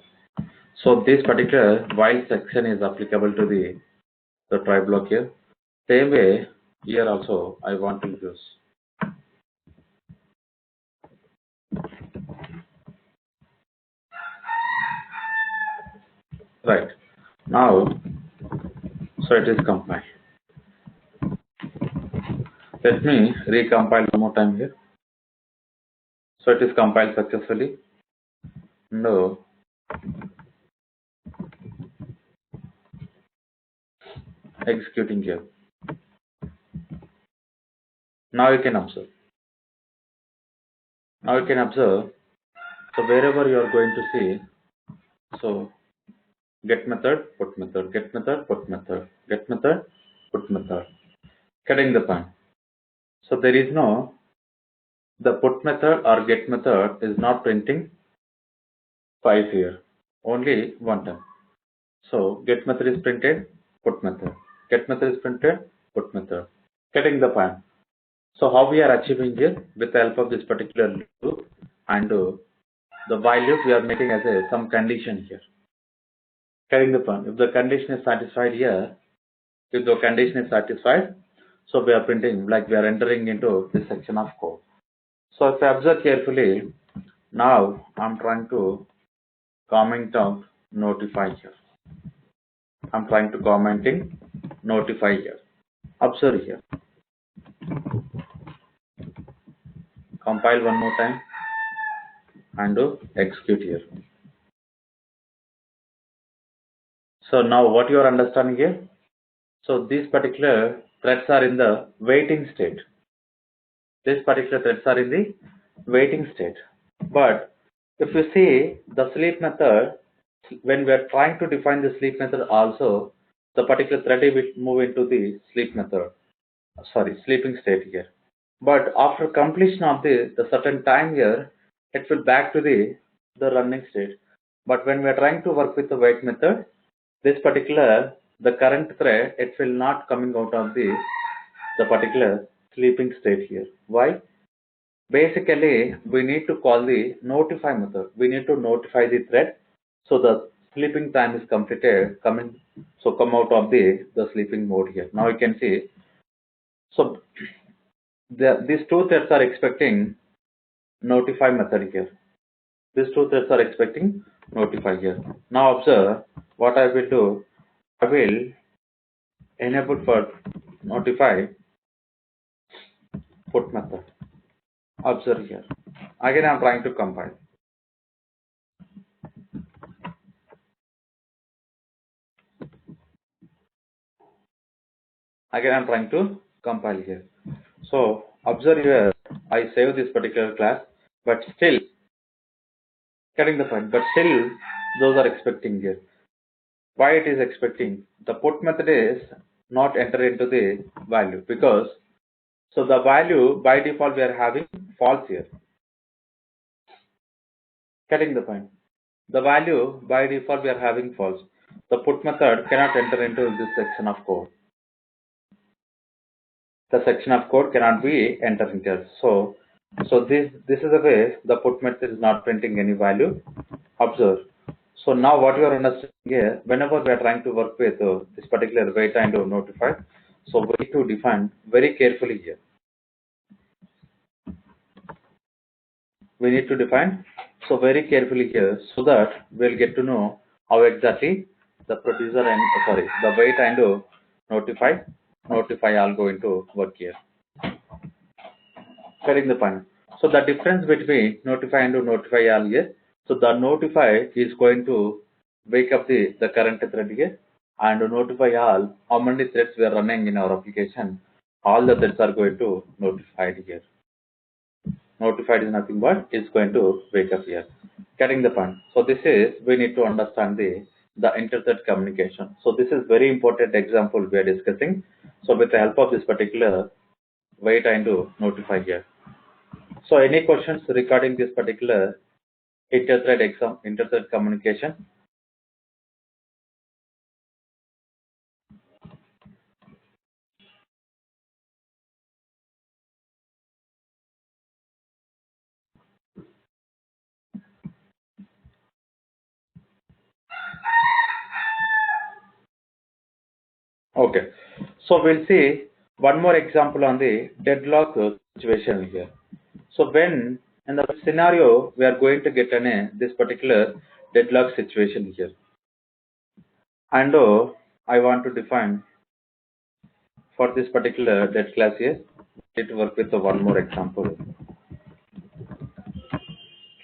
So this particular while section is applicable to the try block here. Same way here also I want to use. Right now, so it is compiled. Let me recompile one more time here. So it is compiled successfully. No. Executing here. Now you can observe. Now you can observe. So wherever you are going to see, so get method, put method, get method, put method, get method, put method. Getting the point. So there is no, the put method or get method is not printing twice here. Only one time. So get method is printed, put method. Get method is printed, put method. Getting the point. So how we are achieving here with the help of this particular loop and the while loop we are making as a some condition here. Getting the point. If the condition is satisfied here, if the condition is satisfied, so we are printing like we are entering into this section of code. So if I observe carefully, now I'm trying to comment out notify here. I'm trying to commenting notify here. Observe here. Compile one more time and execute here. So now what you are understanding here? So these particular threads are in the waiting state. These particular threads are in the waiting state. But if you see the sleep method, when we are trying to define the sleep method also, the particular thread will move into the sleep method. Sorry, sleeping state here. But after completion of the certain time here, it will back to the running state. But when we are trying to work with the wait method, this particular the current thread, it will not coming out of the particular sleeping state here. Why? Basically we need to call the notify method. We need to notify the thread so the sleeping time is completed, come out of the sleeping mode here. Now you can see, so these two threads are expecting notify method here. These two threads are expecting notify here. Now observe what I will do. I will enable for notify put method. Observe here. Again I am trying to compile. Again I am trying to compile here. So observe here, I save this particular class, but still getting the point, but still those are expecting here. Why it is expecting? The put method is not enter into the value because so the value by default we are having false here. Getting the point? The value by default we are having false. The put method cannot enter into this section of code. The section of code cannot be entered here. So this is the way the put method is not printing any value. Observe. So now what you are understanding here, whenever we are trying to work with this particular wait and notify, so we need to define very carefully here. We need to define so very carefully here so that we'll get to know how exactly the producer and the wait and notify all going to work here. Getting the point. So the difference between notify and notify all here. So the notify is going to wake up the current thread here and notify all how many threads we are running in our application. All the threads are going to notified here. Notified is nothing but is going to wake up here. Getting the point. So this is we need to understand the inter-thread communication. So this is very important example we are discussing. So with the help of this particular wait and notify here. So any questions regarding this particular inter-thread communication? Okay. So we'll see one more example on the deadlock situation here. So when in the scenario we are going to get this particular deadlock situation here. And I want to define for this particular dead class here, we need to work with one more example.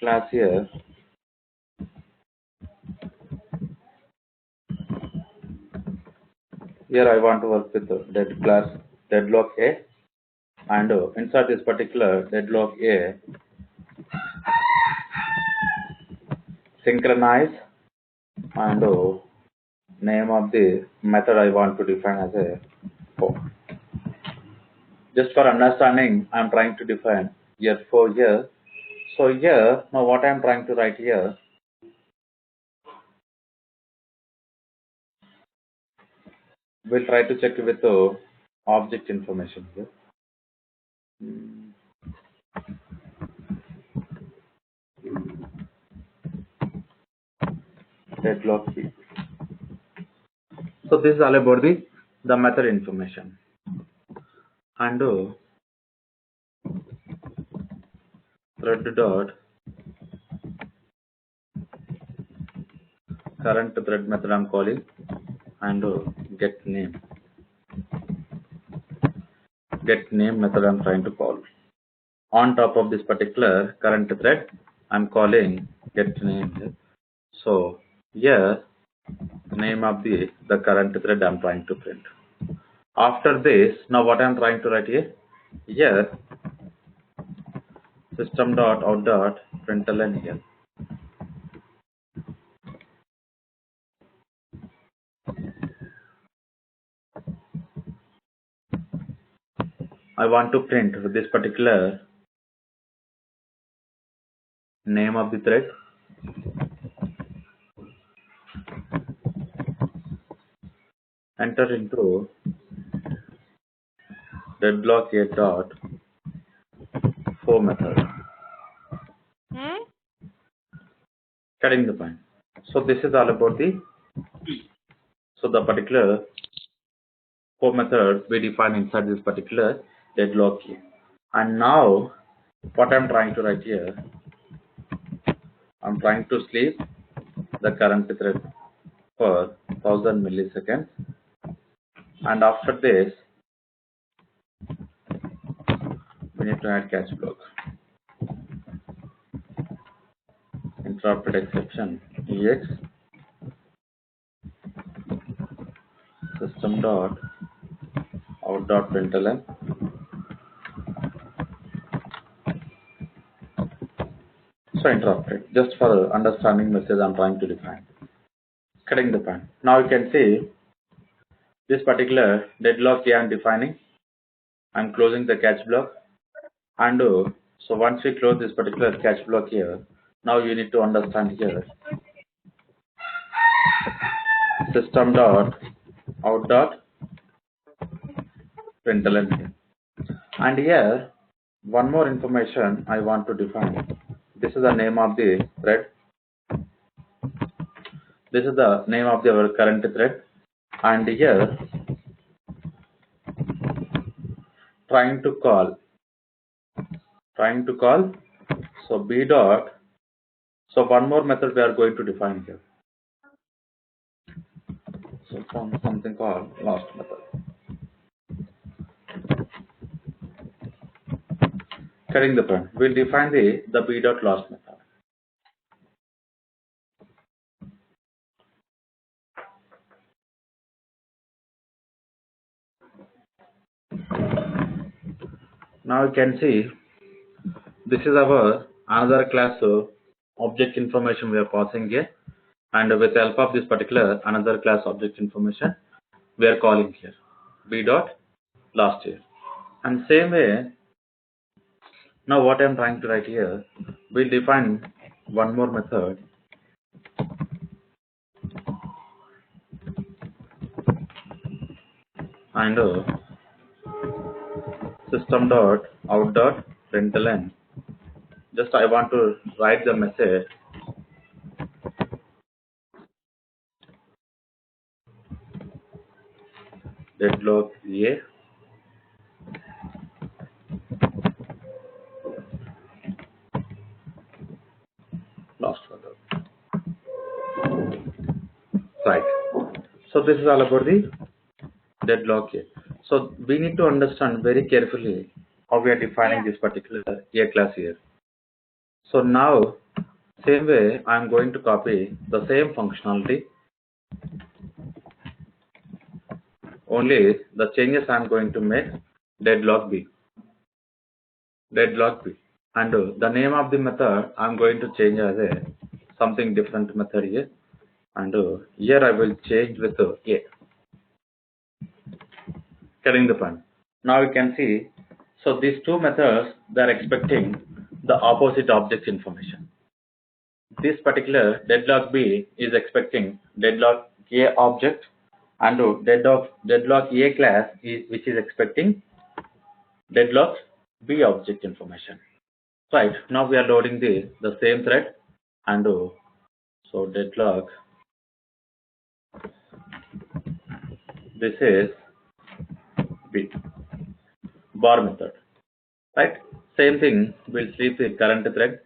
Class here. Here I want to work with dead class deadlock A, and inside this particular deadlock A, synchronize and name of the method I want to define as a for. Just for understanding, I am trying to define here for here. So here, now what I am trying to write here, we'll try to check with the object information here. Deadlock B. So this is all about the method information. And thread dot current thread method I'm calling, and get name method I'm trying to call. On top of this particular current thread, I'm calling get name here. So here name of the current thread I'm trying to print. After this, now what I'm trying to write here system dot out dot println here. I want to print with this particular name of the thread, enter into deadlock A dot for method. Getting the point. So this is all about the particular for method we define inside this particular deadlock key. And now what I'm trying to write here, I'm trying to sleep the current thread for 1000 milliseconds, and after this we need to add catch block. Interrupted exception ex system dot out dot println. So interrupted, just for understanding message I'm trying to define. cutting the pan. Now you can see this particular deadlock here I'm defining. I'm closing the catch block, and so once we close this particular catch block here, now you need to understand here system dot out dot println here. And here one more information I want to define. This is the name of the thread. This is the name of our current thread, and here trying to call so b dot, so one more method we are going to define here, so from something called last method. Cutting the point, we'll define the b dot last method. Now you can see this is our another class object information we are passing here, and with the help of this particular another class object information we are calling here b dot last here. And same way, now what I'm trying to write here, we'll define one more method, and system dot out dot println. Just I want to write the message deadlock a last method. Right. So this is all about the deadlock a. So we need to understand very carefully how we are defining this particular a class here. So now same way I'm going to copy the same functionality, only the changes I'm going to make deadlock b, and the name of the method I'm going to change as a something different method here, and here I will change with a. Cutting the point. Now you can see, so these two methods they are expecting the opposite object information. This particular deadlock b is expecting deadlock a object, and deadlock a class which is expecting deadlock b object information. Right, now we are loading the same thread, and so deadlock, this is b bar method, right? Same thing, we'll sleep the current thread,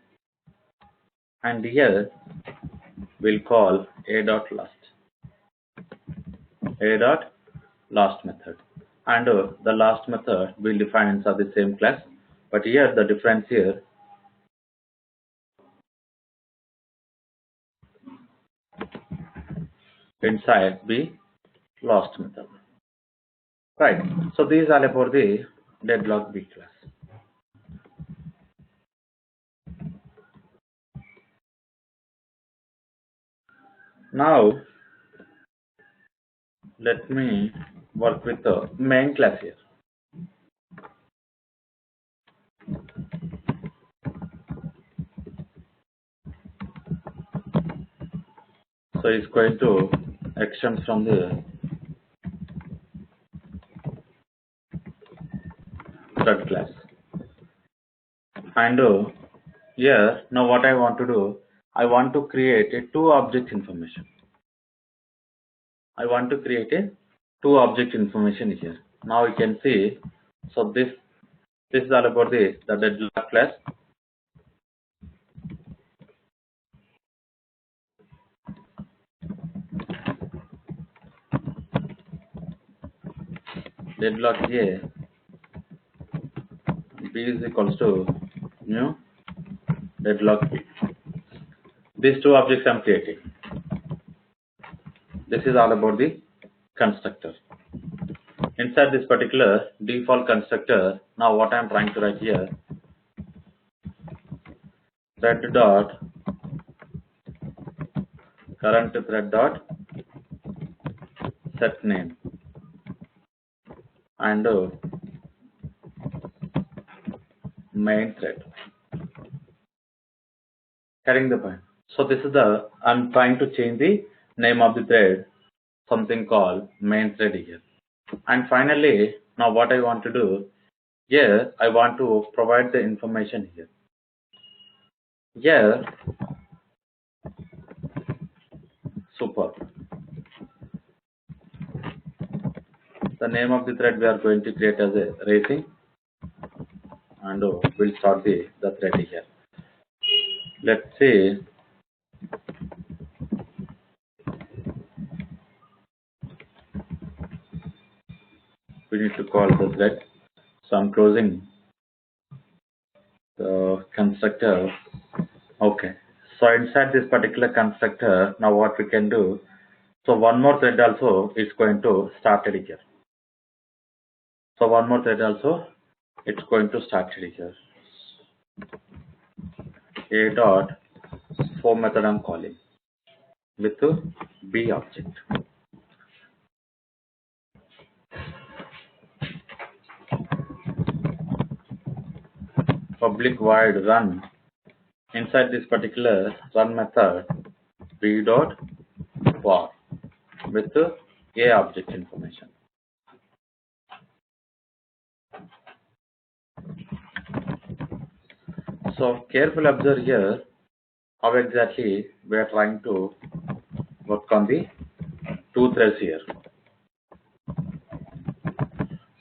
and here we'll call a dot last method, and the last method we'll define inside the same class, but here the difference here, inside b last method. Right, so these are about the deadlock b class. Now let me work with the main class here. So it's going to extend from the third class, and here now what I want to do, I want to create a two object information. Here. Now you can see, so this is all about the deadlock class. Deadlock a b is equals to new deadlock b. These two objects I'm creating. This is all about the constructor. Inside this particular default constructor, now what I'm trying to write here, thread dot current thread dot set name and main thread. Getting the point. So this is the, I'm trying to change the name of the thread, something called main thread here. And finally, now what I want to do, here I want to provide the information here. Here, super. The name of the thread we are going to create as a racing, and we'll start the thread here. Let's see. We need to call the thread. So I'm closing the constructor. Okay. So inside this particular constructor, now what we can do, so one more thread also is going to start it here. So one more thread also, it's going to start it here. A dot form method I'm calling with B object. Public void run. Inside this particular run method, B dot var with A object information. So careful observe here how exactly we are trying to work on the two threads here.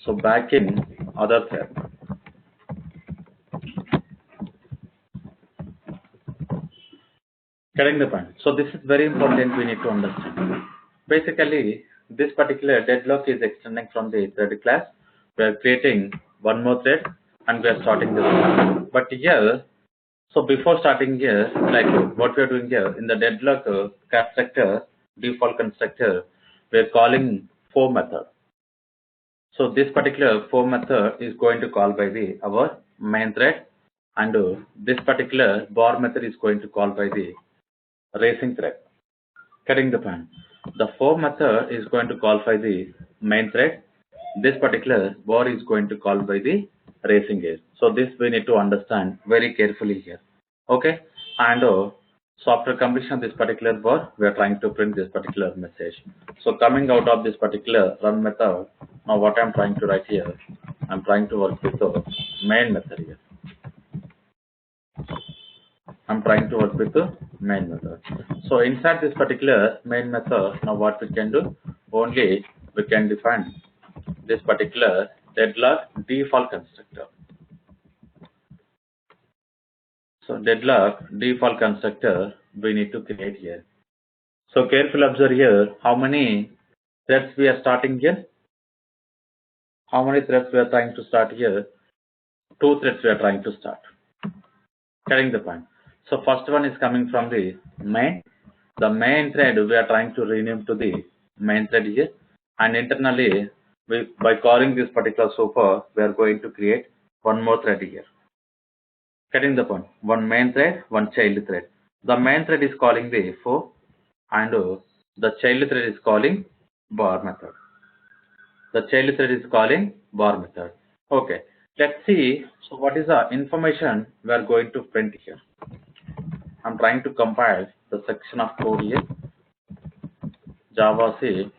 So back in other thread. Getting the point. So this is very important, we need to understand. Basically, this particular deadlock is extending from the thread class. We are creating one more thread and we are starting this one. But here, so before starting here, like what we are doing here, in the deadlock constructor, default constructor, we are calling for method. So this particular for method is going to call by the our main thread, and this particular bar method is going to call by the racing thread. Getting the point. The for method is going to call by the main thread. This particular bar is going to call by the racing edge. So this we need to understand very carefully here. Okay, and so after completion of this particular bar, we are trying to print this particular message. So coming out of this particular run method, now what I'm trying to write here, I'm trying to work with the main method here. I'm trying to work with the main method. So inside this particular main method, now what we can do, only we can define this particular deadlock default constructor. So deadlock default constructor we need to create here. So careful observe here how many threads we are starting here. How many threads we are trying to start here? 2 threads we are trying to start. Getting the point. So first one is coming from the main. The main thread we are trying to rename to the main thread here, and internally by calling this particular super, we are going to create one more thread here. Getting the point. One main thread, one child thread. The main thread is calling the for, and the child thread is calling bar method. The child thread is calling bar method. Okay. Let's see. So what is the information we are going to print here? I'm trying to compile the section of code here. Java C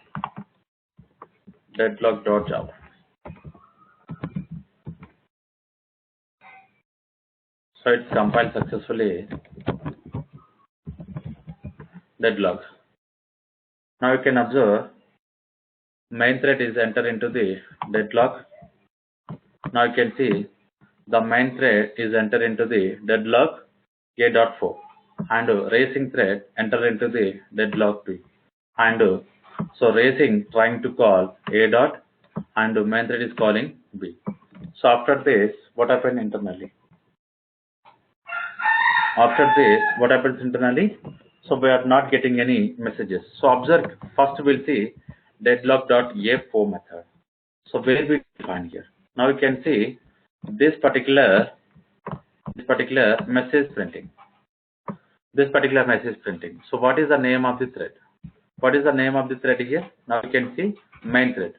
deadlock.java. So it's compiled successfully. Deadlock. Now you can observe main thread is entered into the deadlock. Now you can see the main thread is entered into the deadlock A.4, and racing thread enter into the deadlock B, and so racing trying to call A dot and main thread is calling B. So after this, what happened internally? After this, what happens internally? So we are not getting any messages. So observe, first we'll see deadlock.a4 method. So where we define here? Now you can see this particular message printing. This particular message printing. So what is the name of the thread? What is the name of the thread here? Now you can see main thread.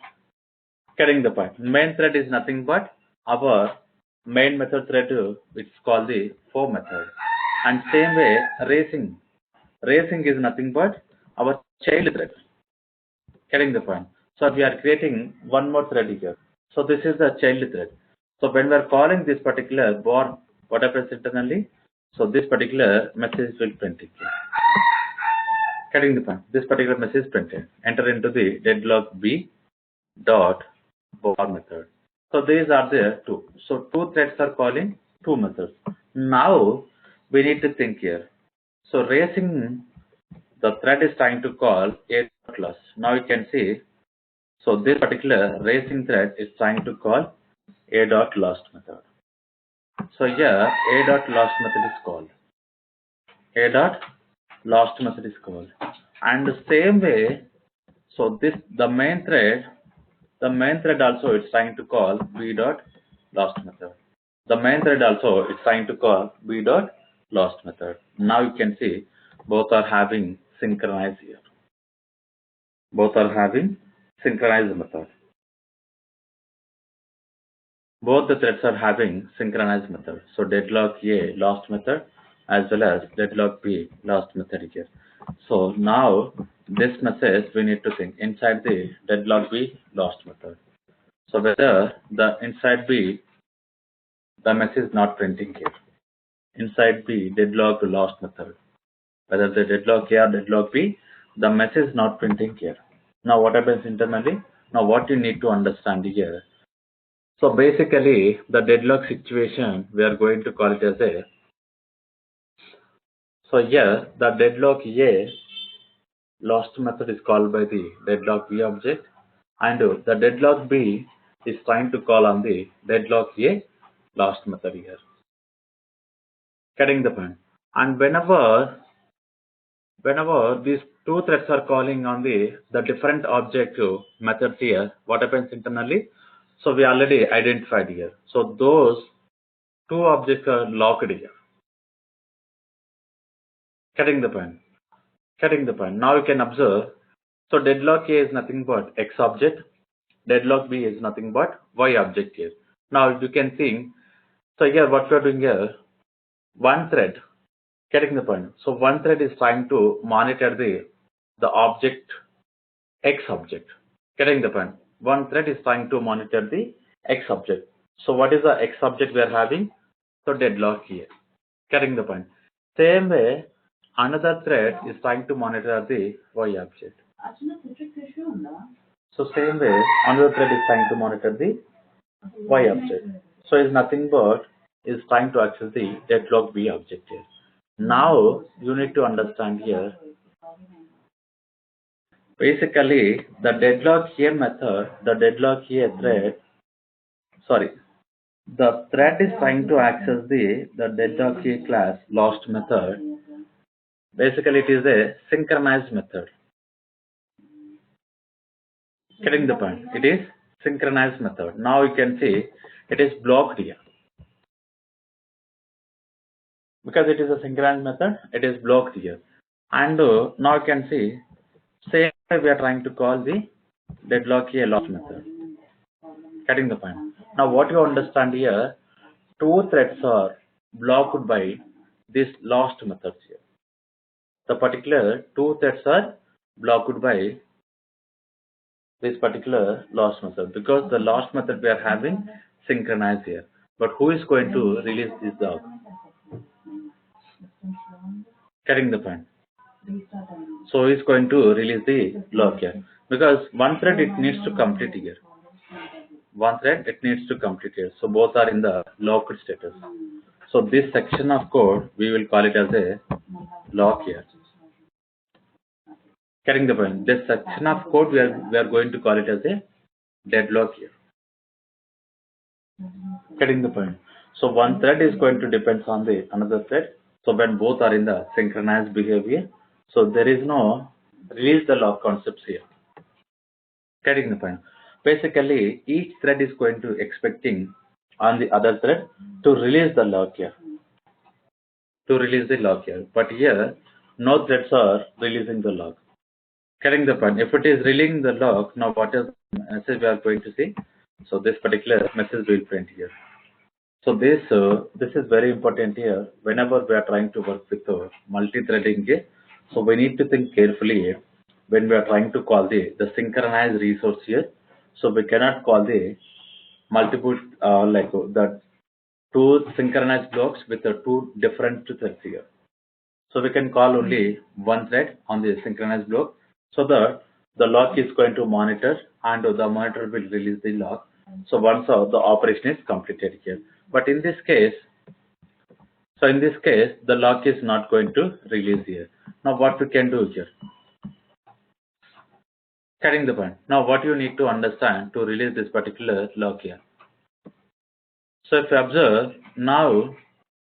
Getting the point. Main thread is nothing but our main method thread, which is called the for method. And same way, racing. Racing is nothing but our child thread. Getting the point. So we are creating one more thread here. So this is the child thread. So when we are calling this particular born, what happens internally? So this particular message will print it here. Getting the point. This particular message is printed. Enter into the deadlock B dot born method. So these are the two. So two threads are calling two methods. Now we need to think here. So racing, the thread is trying to call a class. Now you can see. So this particular racing thread is trying to call a dot lost method. So here a dot lost method is called. A dot lost method is called. And the same way, so this the main thread also is trying to call b dot lost method. The main thread also is trying to call b dot lost method. Now you can see both are having synchronized here. Both are having synchronized method. Both the threads are having synchronized method. So deadlock A lost method as well as deadlock B lost method here. So now this message we need to think inside the deadlock B lost method. So whether the inside B the message is not printing here. Inside B deadlock lost method. Whether the deadlock A or deadlock B, the message is not printing here. Now what happens internally? Now what you need to understand here. So basically the deadlock situation we are going to call it as a. So here the deadlock A lost method is called by the deadlock B object, and the deadlock B is trying to call on the deadlock A lost method here. Getting the point. And whenever these two threads are calling on the different object methods here, what happens internally? So we already identified here. So those two objects are locked here. Getting the point. Getting the point. Now you can observe. So deadlock A is nothing but X object. Deadlock B is nothing but Y object here. Now you can think. So here what we are doing here, one thread. Getting the point. So one thread is trying to monitor the object X object. Getting the point. One thread is trying to monitor the X object. So what is the X object we are having? So deadlock here. Getting the point. Same way, another thread is trying to monitor the Y object. So same way, another thread is trying to monitor the Y object. So it's nothing but is trying to access the deadlock B object here. Now you need to understand here. Basically, the deadlock here method, the deadlock here thread, the thread is trying to access the deadlock here class lost method. Basically, it is a synchronized method. Getting the point? It is synchronized method. Now you can see it is blocked here. Because it is a synchronized method, it is blocked here. And now you can see, same way we are trying to call the deadlock here lost method. Getting the point? Now what you understand here, two threads are blocked by this lost methods here. The particular two threads are blocked by this particular lost method because the lost method we are having synchronized here. But who is going to release this log? Getting the point? So is going to release the log here because one thread it needs to complete here. One thread it needs to complete here. So both are in the locked status. So this section of code we will call it as a lock here. Getting the point? This section of code we are going to call it as a deadlock here. Getting the point? So one thread is going to depend on the another thread. So when both are in the synchronized behavior, so there is no release the lock concepts here. Getting the point? Basically, each thread is going to expecting on the other thread to release the lock here. To release the lock here. But here, no threads are releasing the lock. Getting the point. If it is reeling the lock, now what is the message we are going to see? So this particular message will print here. So this is very important here. Whenever we are trying to work with multi-threading, so we need to think carefully when we are trying to call the synchronized resource here. So we cannot call the multiple like the two synchronized blocks with the two different threads here. So we can call only one thread on the synchronized block so that the lock is going to monitor and the monitor will release the lock. So once the operation is completed here. But in this case, the lock is not going to release here. Now what we can do here? Getting the point. Now what you need to understand to release this particular lock here. So if you observe, now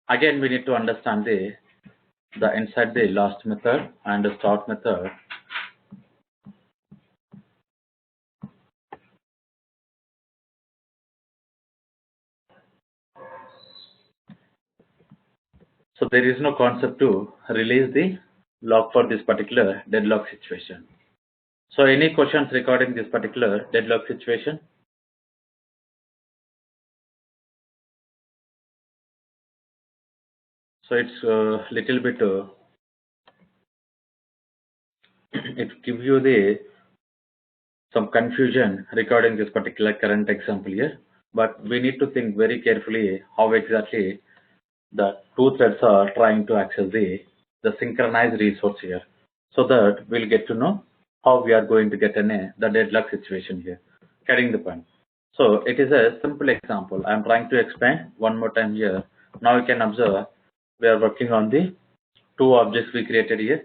again we need to understand the inside the last method and the start method. So there is no concept to release the lock for this particular deadlock situation. So any questions regarding this particular deadlock situation? So it's a little bit, it gives you some confusion regarding this particular current example here. But we need to think very carefully how exactly the two threads are trying to access the synchronized resource here, so that we'll get to know how we are going to get the deadlock situation here. Getting the point. So it is a simple example. I'm trying to explain one more time here. Now you can observe we are working on the two objects we created here.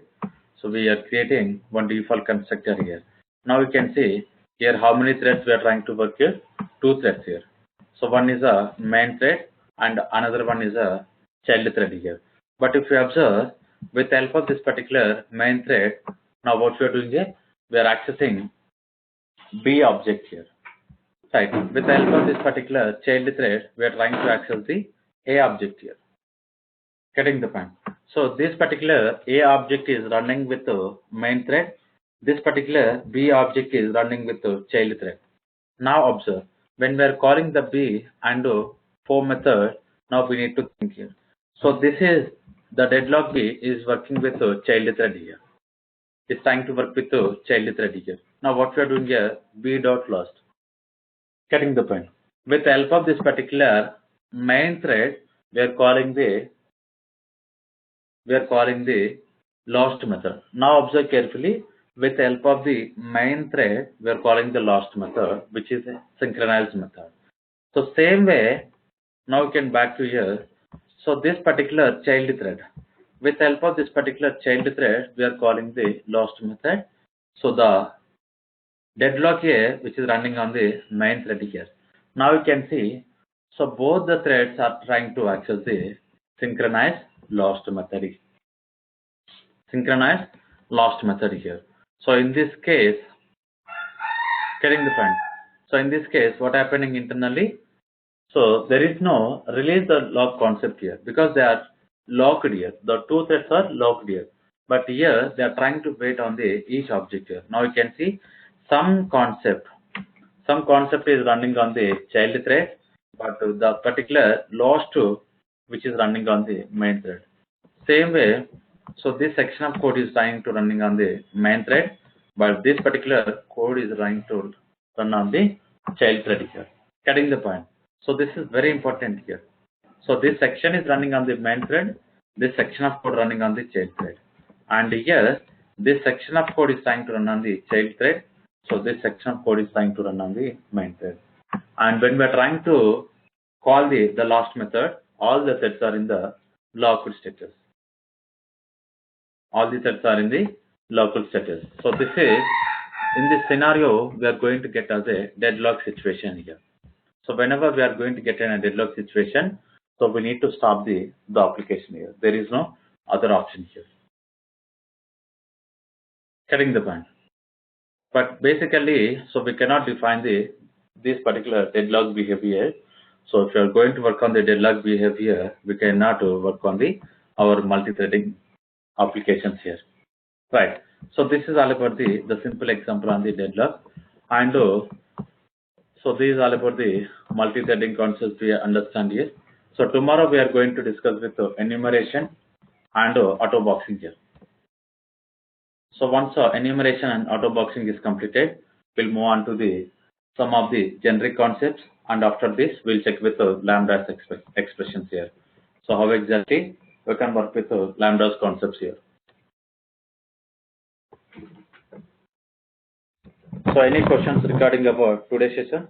So we are creating one default constructor here. Now you can see here how many threads we are trying to work here. Two threads here. So one is a main thread and another one is a child thread here. But if you observe, with the help of this particular main thread, now what we are doing here, we are accessing B object here. Right. With the help of this particular child thread, we are trying to access the A object here. Getting the point. So this particular A object is running with the main thread. This particular B object is running with the child thread. Now observe, when we are calling the B and for method, now we need to think here. So this is the deadlock B is working with the child thread here. It's trying to work with the child thread here. Now what we are doing here, B dot lost. Getting the point. With the help of this particular main thread, we are calling the lost method. Now observe carefully. With the help of the main thread, we are calling the lost method, which is a synchronized method. So same way, now we can back to here. So this particular child thread, with the help of this particular child thread, we are calling the lost method. So the deadlock here, which is running on the main thread here. Now you can see, so both the threads are trying to access the synchronized lost method. Synchronized lost method here. So in this case, getting the point. So in this case, what happening internally? So there is no release the lock concept here because they are locked here. The two threads are locked here. But here they are trying to wait on the each object here. Now you can see some concept is running on the child thread, but the particular lost which is running on the main thread. Same way, so this section of code is trying to running on the main thread, but this particular code is trying to run on the child thread here. Getting the point. So this is very important here. So this section is running on the main thread, this section of code running on the child thread. And here, this section of code is trying to run on the child thread. So this section of code is trying to run on the main thread. And when we are trying to call the last method, all the threads are in the locked status. All the threads are in the local status. So this is, in this scenario, we are going to get as a deadlock situation here. So whenever we are going to get in a deadlock situation, so we need to stop the application here. There is no other option here. Getting the point. But basically, so we cannot define this particular deadlock behavior. So if you are going to work on the deadlock behavior, we cannot work on our multi-threading applications here. Right. So this is all about the simple example on the deadlock, and so this is all about the multi-threading concepts we understand here. So tomorrow we are going to discuss with enumeration and auto boxing here. So once enumeration and auto boxing is completed, we'll move on to the some of the generic concepts, and after this we'll check with lambda's expressions here. So how exactly we can work with lambda's concepts here. So any questions regarding about today's session?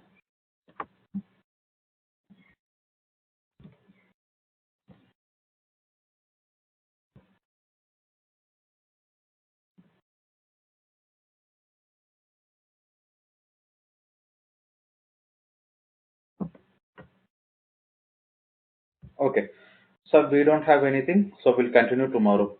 Okay. So we don't have anything, so we'll continue tomorrow.